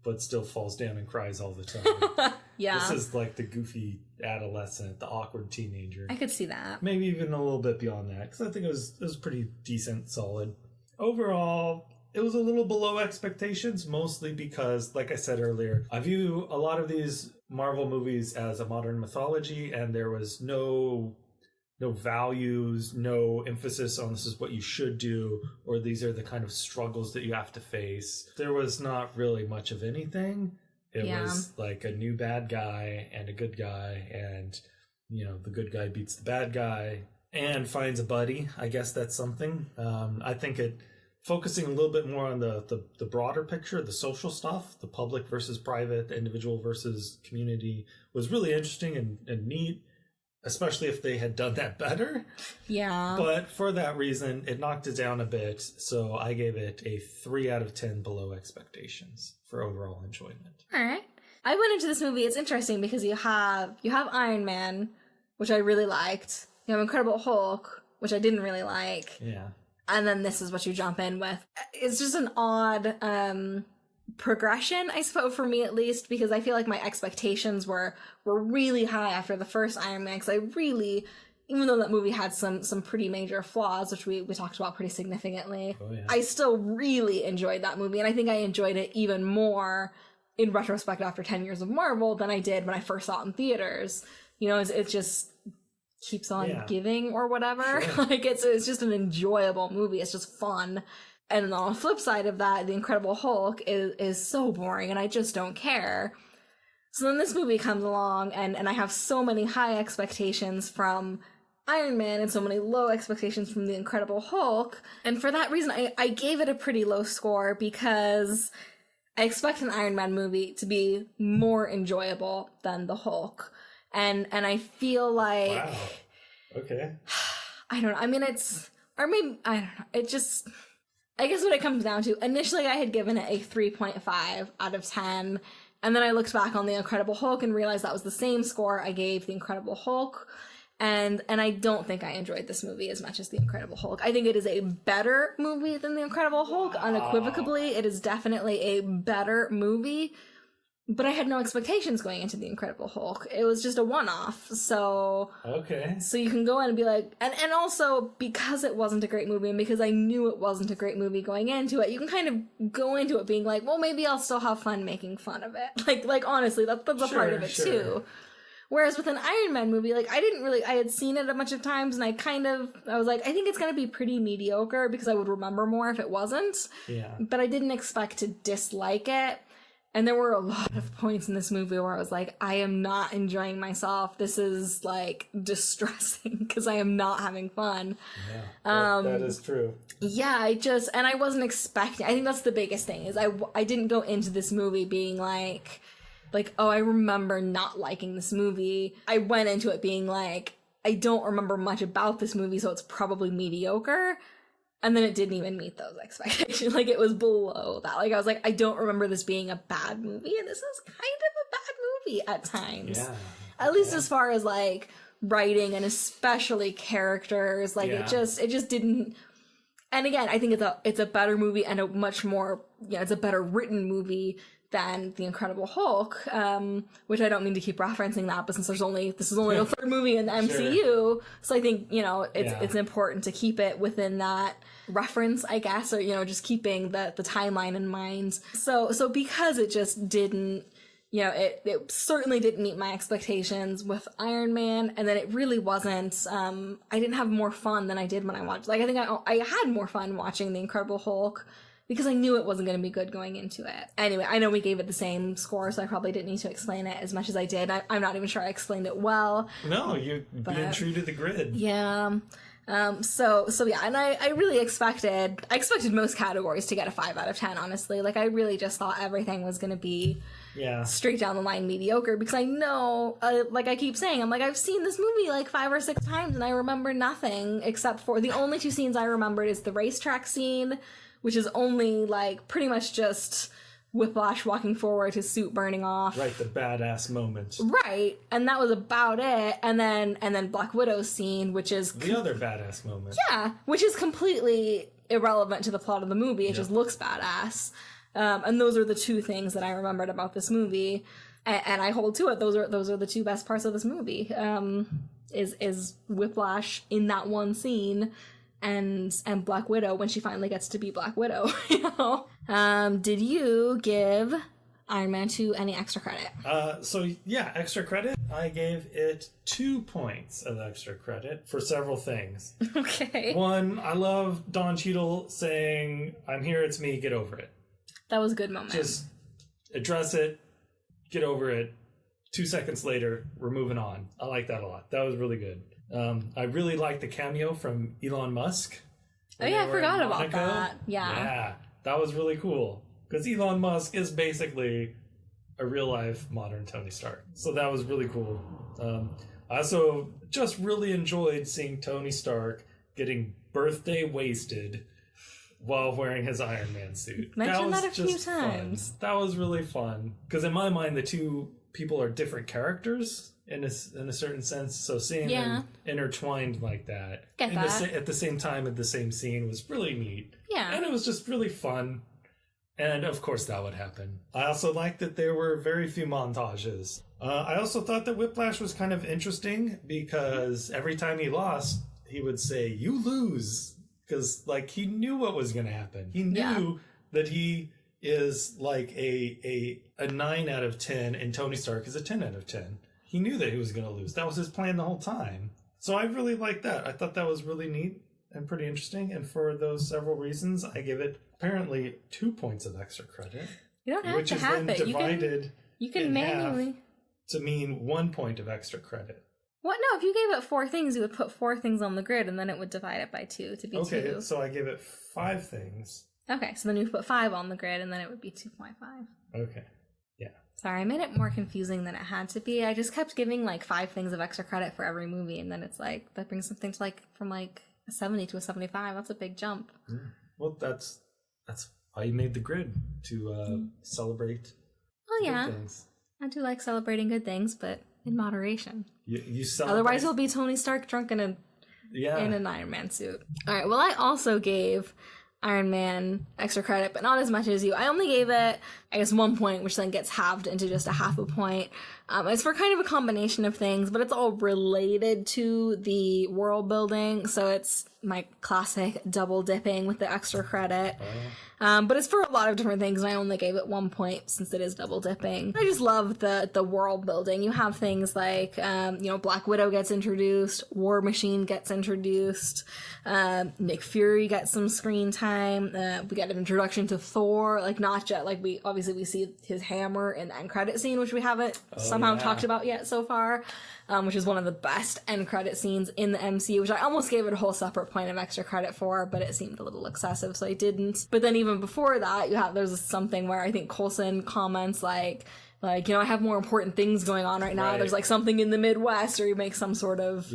but still falls down and cries all the time. Yeah. This is like the goofy adolescent, the awkward teenager. I could see that. Maybe even a little bit beyond that, because I think it was pretty decent, solid. Overall, it was a little below expectations, mostly because, like I said earlier, I view a lot of these Marvel movies as a modern mythology, and there was no values, no emphasis on this is what you should do, or these are the kind of struggles that you have to face. There was not really much of anything. It was like a new bad guy and a good guy, and, you know, the good guy beats the bad guy and finds a buddy. I guess that's something. I think focusing a little bit more on the broader picture, the social stuff, the public versus private, the individual versus community, was really interesting and neat, especially if they had done that better. Yeah. But for that reason, it knocked it down a bit, so I gave it a 3 out of 10 below expectations for overall enjoyment. All right. I went into this movie, it's interesting because you have Iron Man, which I really liked. You have Incredible Hulk, which I didn't really like. Yeah. And then this is what you jump in with. It's just an odd progression, I suppose, for me at least, because I feel like my expectations were really high after the first Iron Man, because I really, even though that movie had some pretty major flaws, which we talked about pretty significantly, I still really enjoyed that movie, and I think I enjoyed it even more in retrospect after 10 years of Marvel than I did when I first saw it in theaters. You know, it just keeps on giving or whatever. Sure. Like it's just an enjoyable movie. It's just fun. And on the flip side of that, The Incredible Hulk is so boring and I just don't care. So then this movie comes along and I have so many high expectations from Iron Man and so many low expectations from The Incredible Hulk. And for that reason, I gave it a pretty low score because I expect an Iron Man movie to be more enjoyable than the Hulk. And I feel like... Wow. Okay. I don't know. I mean, or maybe, I don't know. It just... I guess what it comes down to, initially I had given it a 3.5 out of 10, and then I looked back on The Incredible Hulk and realized that was the same score I gave The Incredible Hulk, and I don't think I enjoyed this movie as much as The Incredible Hulk. I think it is a better movie than The Incredible Hulk, unequivocally. It is definitely a better movie, but I had no expectations going into The Incredible Hulk. It was just a one-off, so... Okay. So you can go in and be like... And also, because it wasn't a great movie, and because I knew it wasn't a great movie going into it, you can kind of go into it being like, well, maybe I'll still have fun making fun of it. Like honestly, that's a part of it, too. Whereas with an Iron Man movie, like, I had seen it a bunch of times, and I was like, I think it's gonna be pretty mediocre, because I would remember more if it wasn't. Yeah. But I didn't expect to dislike it. And there were a lot of points in this movie where I was like, I am not enjoying myself. This is, like, distressing because I am not having fun. Yeah, that is true. Yeah, and I wasn't expecting, I think that's the biggest thing, is I didn't go into this movie being like, oh, I remember not liking this movie. I went into it being like, I don't remember much about this movie, so it's probably mediocre. And then it didn't even meet those expectations. Like, it was below that. Like, I was like, I don't remember this being a bad movie, and this is kind of a bad movie at times. Yeah. At least as far as, like, writing and especially characters. Like, it just didn't... And again, I think it's a better movie and a much more... it's a better written movie than The Incredible Hulk, which I don't mean to keep referencing that, but since this is only the third movie in the MCU, so I think, it's important to keep it within that reference, I guess, or, just keeping the timeline in mind. So because it just didn't you know, it certainly didn't meet my expectations with Iron Man, and then it really wasn't. I didn't have more fun than I did when I watched. Like, I think I had more fun watching The Incredible Hulk because I knew it wasn't going to be good going into it. Anyway, I know we gave it the same score, so I probably didn't need to explain it as much as I did. I'm not even sure I explained it well. No, you're being true to the grid. Yeah. So yeah, and I really expected most categories to get a 5 out of 10, honestly. Like, I really just thought everything was going to be straight down the line mediocre, because I know, like I keep saying, I'm like, I've seen this movie like 5 or 6 times and I remember nothing except for the only 2 scenes I remembered is the racetrack scene, which is only like pretty much just Whiplash walking forward, his suit burning off. Right, the badass moment. Right, and that was about it. And then Black Widow's scene, which is the other badass moment. Yeah, which is completely irrelevant to the plot of the movie. It just looks badass. And those are the 2 things that I remembered about this movie, and I hold to it. Those are the 2 best parts of this movie. Is Whiplash in that one scene, and Black Widow when she finally gets to be Black Widow. You know. Did you give Iron Man 2 any extra credit? Extra credit. I gave it 2 points of extra credit for several things. Okay. 1, I love Don Cheadle saying, "I'm here, it's me, get over it." That was a good moment. Just address it, get over it. 2 seconds later, we're moving on. I like that a lot. That was really good. I really liked the cameo from Elon Musk. Oh yeah, I forgot about that. Yeah, that was really cool. Because Elon Musk is basically a real-life modern Tony Stark. So that was really cool. I also just really enjoyed seeing Tony Stark getting birthday wasted while wearing his Iron Man suit. Mentioned that a few times. Fun. That was really fun. Because in my mind, the 2 people are different characters in a certain sense. So seeing them intertwined like that, at the same time at the same scene was really neat. Yeah. And it was just really fun. And of course that would happen. I also liked that there were very few montages. I also thought that Whiplash was kind of interesting because every time he lost, he would say, "You lose." Because, like, he knew what was going to happen. He knew that he is, like, a 9 out of 10, and Tony Stark is a 10 out of 10. He knew that he was going to lose. That was his plan the whole time. So I really liked that. I thought that was really neat and pretty interesting. And for those several reasons, I give it, apparently, 2 points of extra credit. You don't have to have it. Divided you can manually. To mean 1 point of extra credit. What? No, if you gave it 4 things, you would put 4 things on the grid, and then it would divide it by 2 to be 2. Okay, so I give it 5 things. Okay, so then you put 5 on the grid, and then it would be 2.5. Okay, yeah. Sorry, I made it more confusing than it had to be. I just kept giving, like, 5 things of extra credit for every movie, and then it's like, that brings something to, like, from, like, a 70 to a 75. That's a big jump. Well, that's why you made the grid, to celebrate good things. I do like celebrating good things, but in moderation. You celebrate. Otherwise, it'll be Tony Stark drunk in an Iron Man suit. All right. Well, I also gave Iron Man extra credit, but not as much as you. I only gave it, I guess, 1 point, which then gets halved into just a half a point. It's for kind of a combination of things, but it's all related to the world building. So it's my classic double dipping with the extra credit. But it's for a lot of different things, and I only gave it 1 point since it is double dipping. I just love the world building. You have things like, Black Widow gets introduced, War Machine gets introduced, Nick Fury gets some screen time, we get an introduction to Thor, like, not just, like, we see his hammer in the end credit scene, which we haven't somehow talked about yet so far, which is one of the best end credit scenes in the MCU, which I almost gave it a whole separate point of extra credit for, but it seemed a little excessive, so I didn't. But then even before that, there's something where I think Coulson comments like, I have more important things going on right now. Right. There's, like, something in the Midwest, or he makes some sort of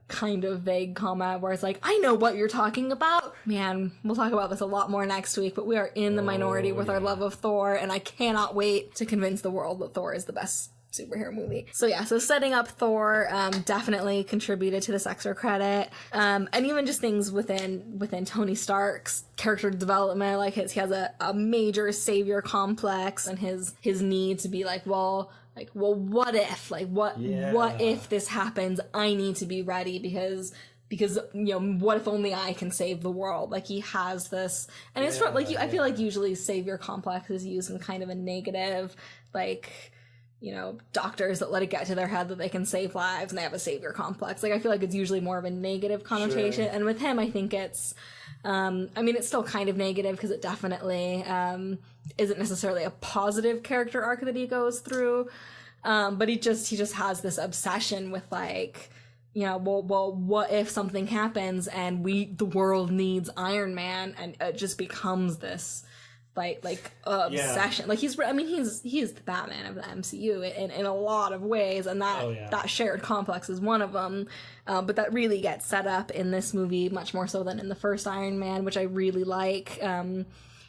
kind of vague comment where it's like, I know what you're talking about. Man, we'll talk about this a lot more next week, but we are in the minority with our love of Thor, and I cannot wait to convince the world that Thor is the best superhero movie. So setting up Thor definitely contributed to this extra credit, and even just things within Tony Stark's character development, like he has a major savior complex, and his need to be well, what if, what if this happens? I need to be ready because what if only I can save the world? Like, he has this, and it's I feel like usually savior complex is used in kind of a negative, doctors that let it get to their head that they can save lives and they have a savior complex. Like, I feel like it's usually more of a negative connotation. Sure. And with him, I think it's, it's still kind of negative because it definitely isn't necessarily a positive character arc that he goes through. But he just has this obsession with, like, well, what if something happens and the world needs Iron Man, and it just becomes this obsession. Yeah. Like, he's the Batman of the MCU in a lot of ways, and that shared complex is one of them. But that really gets set up in this movie much more so than in the first Iron Man, which I really like.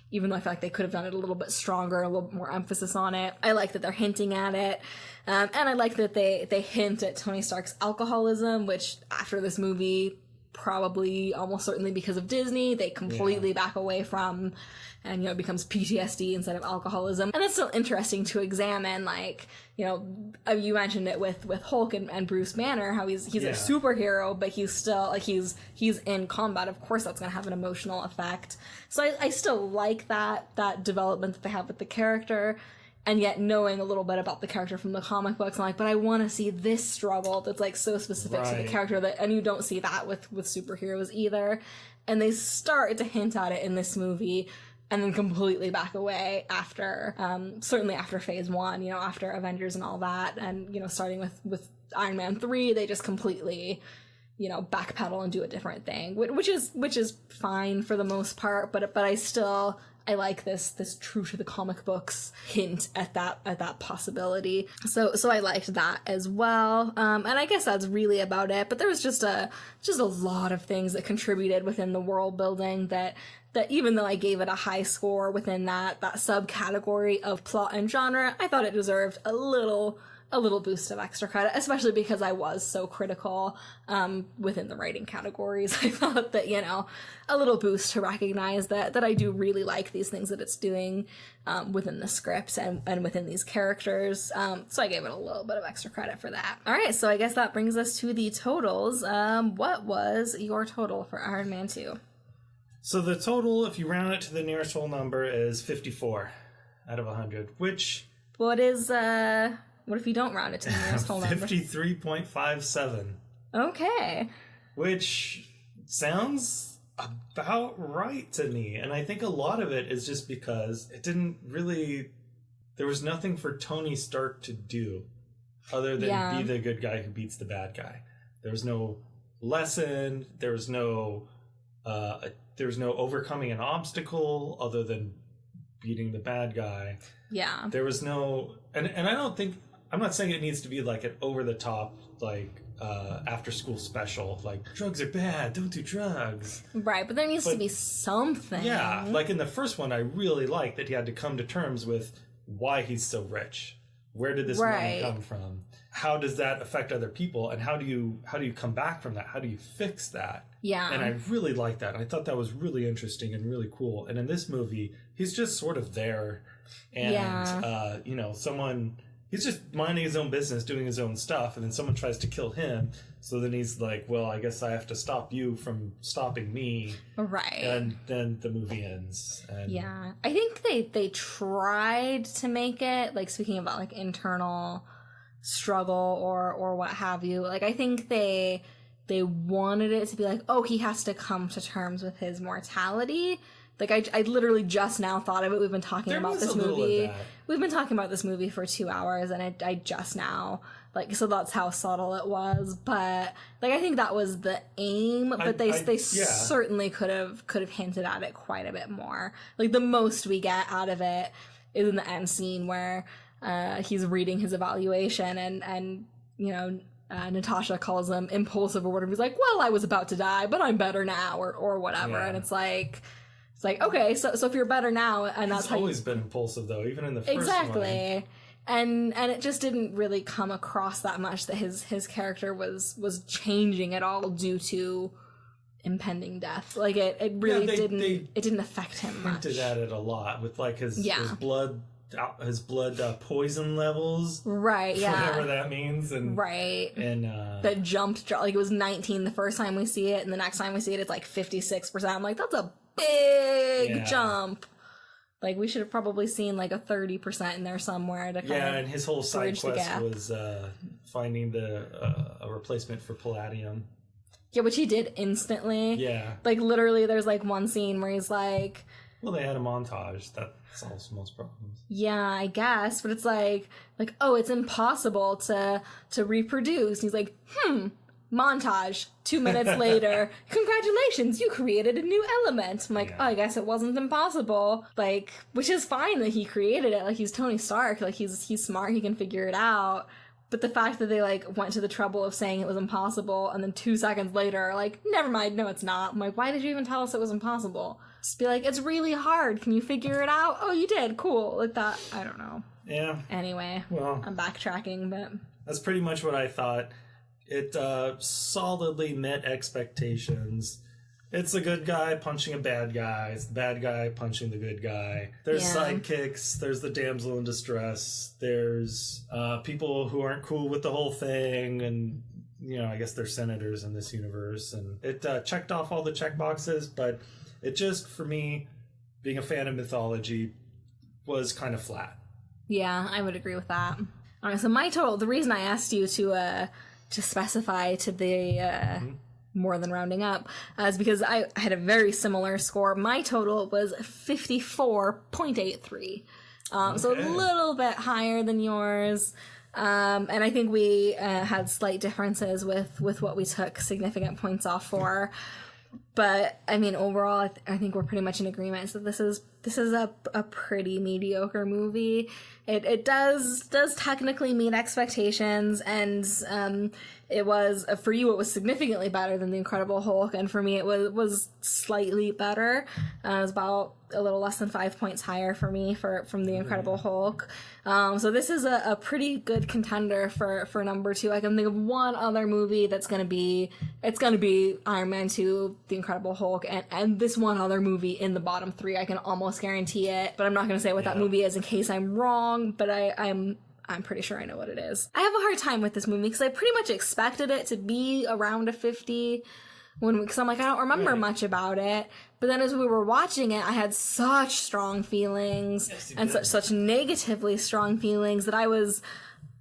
Even though I feel like they could have done it a little bit stronger, a little more emphasis on it. I like that they're hinting at it. And I like that they hint at Tony Stark's alcoholism, which after this movie, probably almost certainly because of Disney, they completely back away from, and it becomes PTSD instead of alcoholism. And it's still interesting to examine, like, you mentioned it with Hulk and Bruce Banner, how he's a superhero, but he's still, like, he's in combat. Of course that's going to have an emotional effect. So I still like that development that they have with the character. And yet knowing a little bit about the character from the comic books, I'm like, but I want to see this struggle that's, like, so specific to the character, and you don't see that with superheroes either. And they start to hint at it in this movie, and then completely back away after, certainly after Phase 1, after Avengers and all that, and, starting with Iron Man 3, they just completely, backpedal and do a different thing, which is fine for the most part, but I like this true to the comic books hint at that possibility. So I liked that as well. And I guess that's really about it. But there was just a lot of things that contributed within the world building that even though I gave it a high score within that subcategory of plot and genre, I thought it deserved a little boost of extra credit, especially because I was so critical within the writing categories. I thought that, a little boost to recognize that I do really like these things that it's doing within the script and within these characters. So I gave it a little bit of extra credit for that. All right, so I guess that brings us to the totals. What was your total for Iron Man 2? So the total, if you round it to the nearest whole number, is 54 out of 100, which... What if you don't round it to the nearest whole number? 53.57. Okay. Which sounds about right to me. And I think a lot of it is just because it didn't really... There was nothing for Tony Stark to do other than be the good guy who beats the bad guy. There was no lesson. There was no overcoming an obstacle other than beating the bad guy. Yeah. There was no... And I don't think... I'm not saying it needs to be like an over-the-top, like, after-school special. Like, drugs are bad, don't do drugs. Right, but there needs to be something. Yeah, like in the first one, I really liked that he had to come to terms with why he's so rich. Where did this money come from? How does that affect other people? And how do you come back from that? How do you fix that? Yeah. And I really liked that. I thought that was really interesting and really cool. And in this movie, he's just sort of there. And, he's just minding his own business, doing his own stuff, and then someone tries to kill him. So then he's like, well, I guess I have to stop you from stopping me. Right. And then the movie ends. And yeah. I think they tried to make it, like, speaking about, like, internal struggle or what have you. Like, I think they wanted it to be like, oh, he has to come to terms with his mortality. Like, I literally just now thought of it. We've been talking about this movie. We've been talking about this movie for 2 hours, and I just now, like, so that's how subtle it was. But, like, I think that was the aim, but they certainly could have hinted at it quite a bit more. Like, the most we get out of it is in the end scene where he's reading his evaluation, and Natasha calls him impulsive or whatever. He's like, well, I was about to die, but I'm better now, or whatever. Yeah. And it's like, okay, so if you're better now, and that's He's always been impulsive, though, even in the first one. And it just didn't really come across that much that his character was changing at all due to impending death. Like, it really didn't affect him much. Hinted at it a lot with, like, his blood poison levels, right? Yeah, whatever that means, and that jumped, like, it was 19 the first time we see it, and the next time we see it, it's like 56%. I'm like, that's a big jump. Like, we should have probably seen like a 30% in there somewhere to kind of and his whole side quest was finding a replacement for palladium. Yeah, which he did instantly. Yeah. Like, literally, there's like one scene where he's like... Well, they had a montage. That solves most problems. Yeah, I guess. But it's like, oh, it's impossible to reproduce. And he's like, montage. 2 minutes later, congratulations, you created a new element. I'm like, oh, I guess it wasn't impossible. Like, which is fine that he created it. Like, he's Tony Stark. Like, he's smart. He can figure it out. But the fact that they, like, went to the trouble of saying it was impossible and then 2 seconds later, like, never mind, no, it's not. I'm like, why did you even tell us it was impossible? Just be like, it's really hard. Can you figure it out? Oh, you did. Cool. Like that. I don't know. Yeah. Anyway. Well. I'm backtracking, but... That's pretty much what I thought. It solidly met expectations. It's a good guy punching a bad guy. It's the bad guy punching the good guy. There's sidekicks. There's the damsel in distress. There's people who aren't cool with the whole thing. And, you know, I guess they're senators in this universe. And it checked off all the check boxes. But it just, for me, being a fan of mythology, was kind of flat. Yeah, I would agree with that. All right, so my total, the reason I asked you to specify to the... more than rounding up, is because I had a very similar score. My total was 54.83. So a little bit higher than yours. And I think we had slight differences with what we took significant points off for. But, I mean, overall, I think we're pretty much in agreement. So this is a pretty mediocre movie. It does technically meet expectations, and it was, for you, it was significantly better than The Incredible Hulk, and for me, it was slightly better. It was about a little less than 5 points higher for me from The Incredible Hulk. So this is a pretty good contender for number 2. I can think of one other movie that's gonna be Iron Man 2, The Incredible Hulk, and this one other movie in the bottom 3. I can almost guarantee it, but I'm not gonna say what that movie is in case I'm wrong, but I'm pretty sure I know what it is. I have a hard time with this movie because I pretty much expected it to be around a 50 because I'm like, I don't remember much about it. But then as we were watching it, I had such strong feelings and such negatively strong feelings that I was,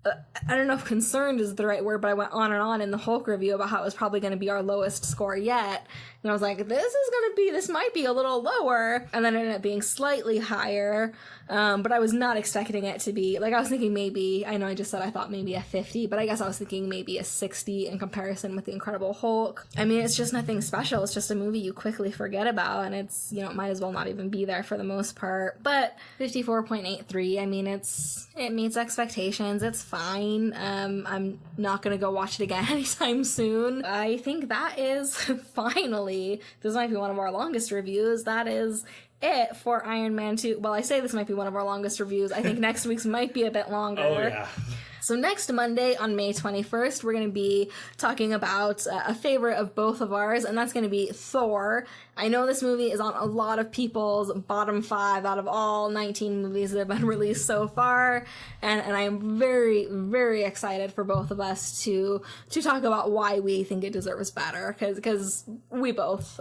I don't know if concerned is the right word, but I went on and on in the Hulk review about how it was probably going to be our lowest score yet. And I was like, this might be a little lower. And then it ended up being slightly higher. But I was not expecting it to be, like, I was thinking maybe, I know I just said I thought maybe a 50, but I guess I was thinking maybe a 60 in comparison with The Incredible Hulk. I mean, it's just nothing special. It's just a movie you quickly forget about, and it's, you know, it might as well not even be there for the most part. But 54.83, I mean, it meets expectations. It's fine. I'm not gonna go watch it again anytime soon. I think that is finally, this might be one of our longest reviews. That is it for Iron Man 2. Well, I say this might be one of our longest reviews. I think next week's might be a bit longer. Oh, yeah. So next Monday on May 21st, we're going to be talking about a favorite of both of ours, and that's going to be Thor. I know this movie is on a lot of people's bottom 5 out of all 19 movies that have been released so far, and I am very, very excited for both of us to talk about why we think it deserves better, because we both...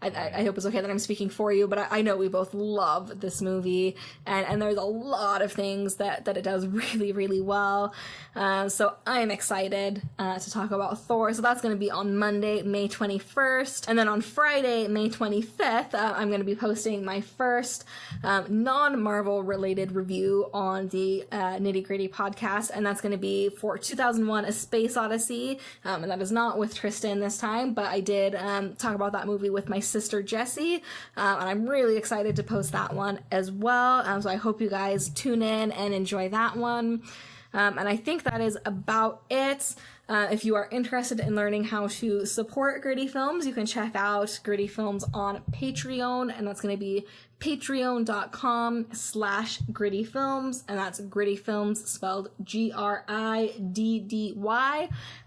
I hope it's okay that I'm speaking for you, but I know we both love this movie, and there's a lot of things that it does really, really well. So I'm excited to talk about Thor. So that's going to be on Monday, May 21st. And then on Friday, May 25th, I'm going to be posting my first non-Marvel related review on the Nitty Gritty podcast, and that's going to be for 2001: A Space Odyssey. And that is not with Trystan this time, but I did talk about that movie with my sister Jessie, and I'm really excited to post that one as well. So I hope you guys tune in and enjoy that one. And I think that is about it. If you are interested in learning how to support Gritty Films, you can check out Gritty Films on Patreon, and that's going to be patreon.com/grittyfilms, and that's Gritty Films spelled GRIDDY.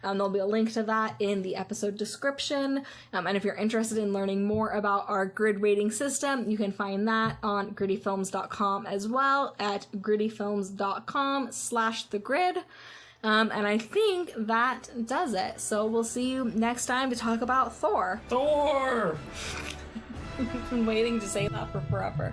There'll be a link to that in the episode description. And if you're interested in learning more about our grid rating system, you can find that on grittyfilms.com as well at grittyfilms.com/thegrid. And I think that does it. So we'll see you next time to talk about Thor. Thor! I've been waiting to say that for forever.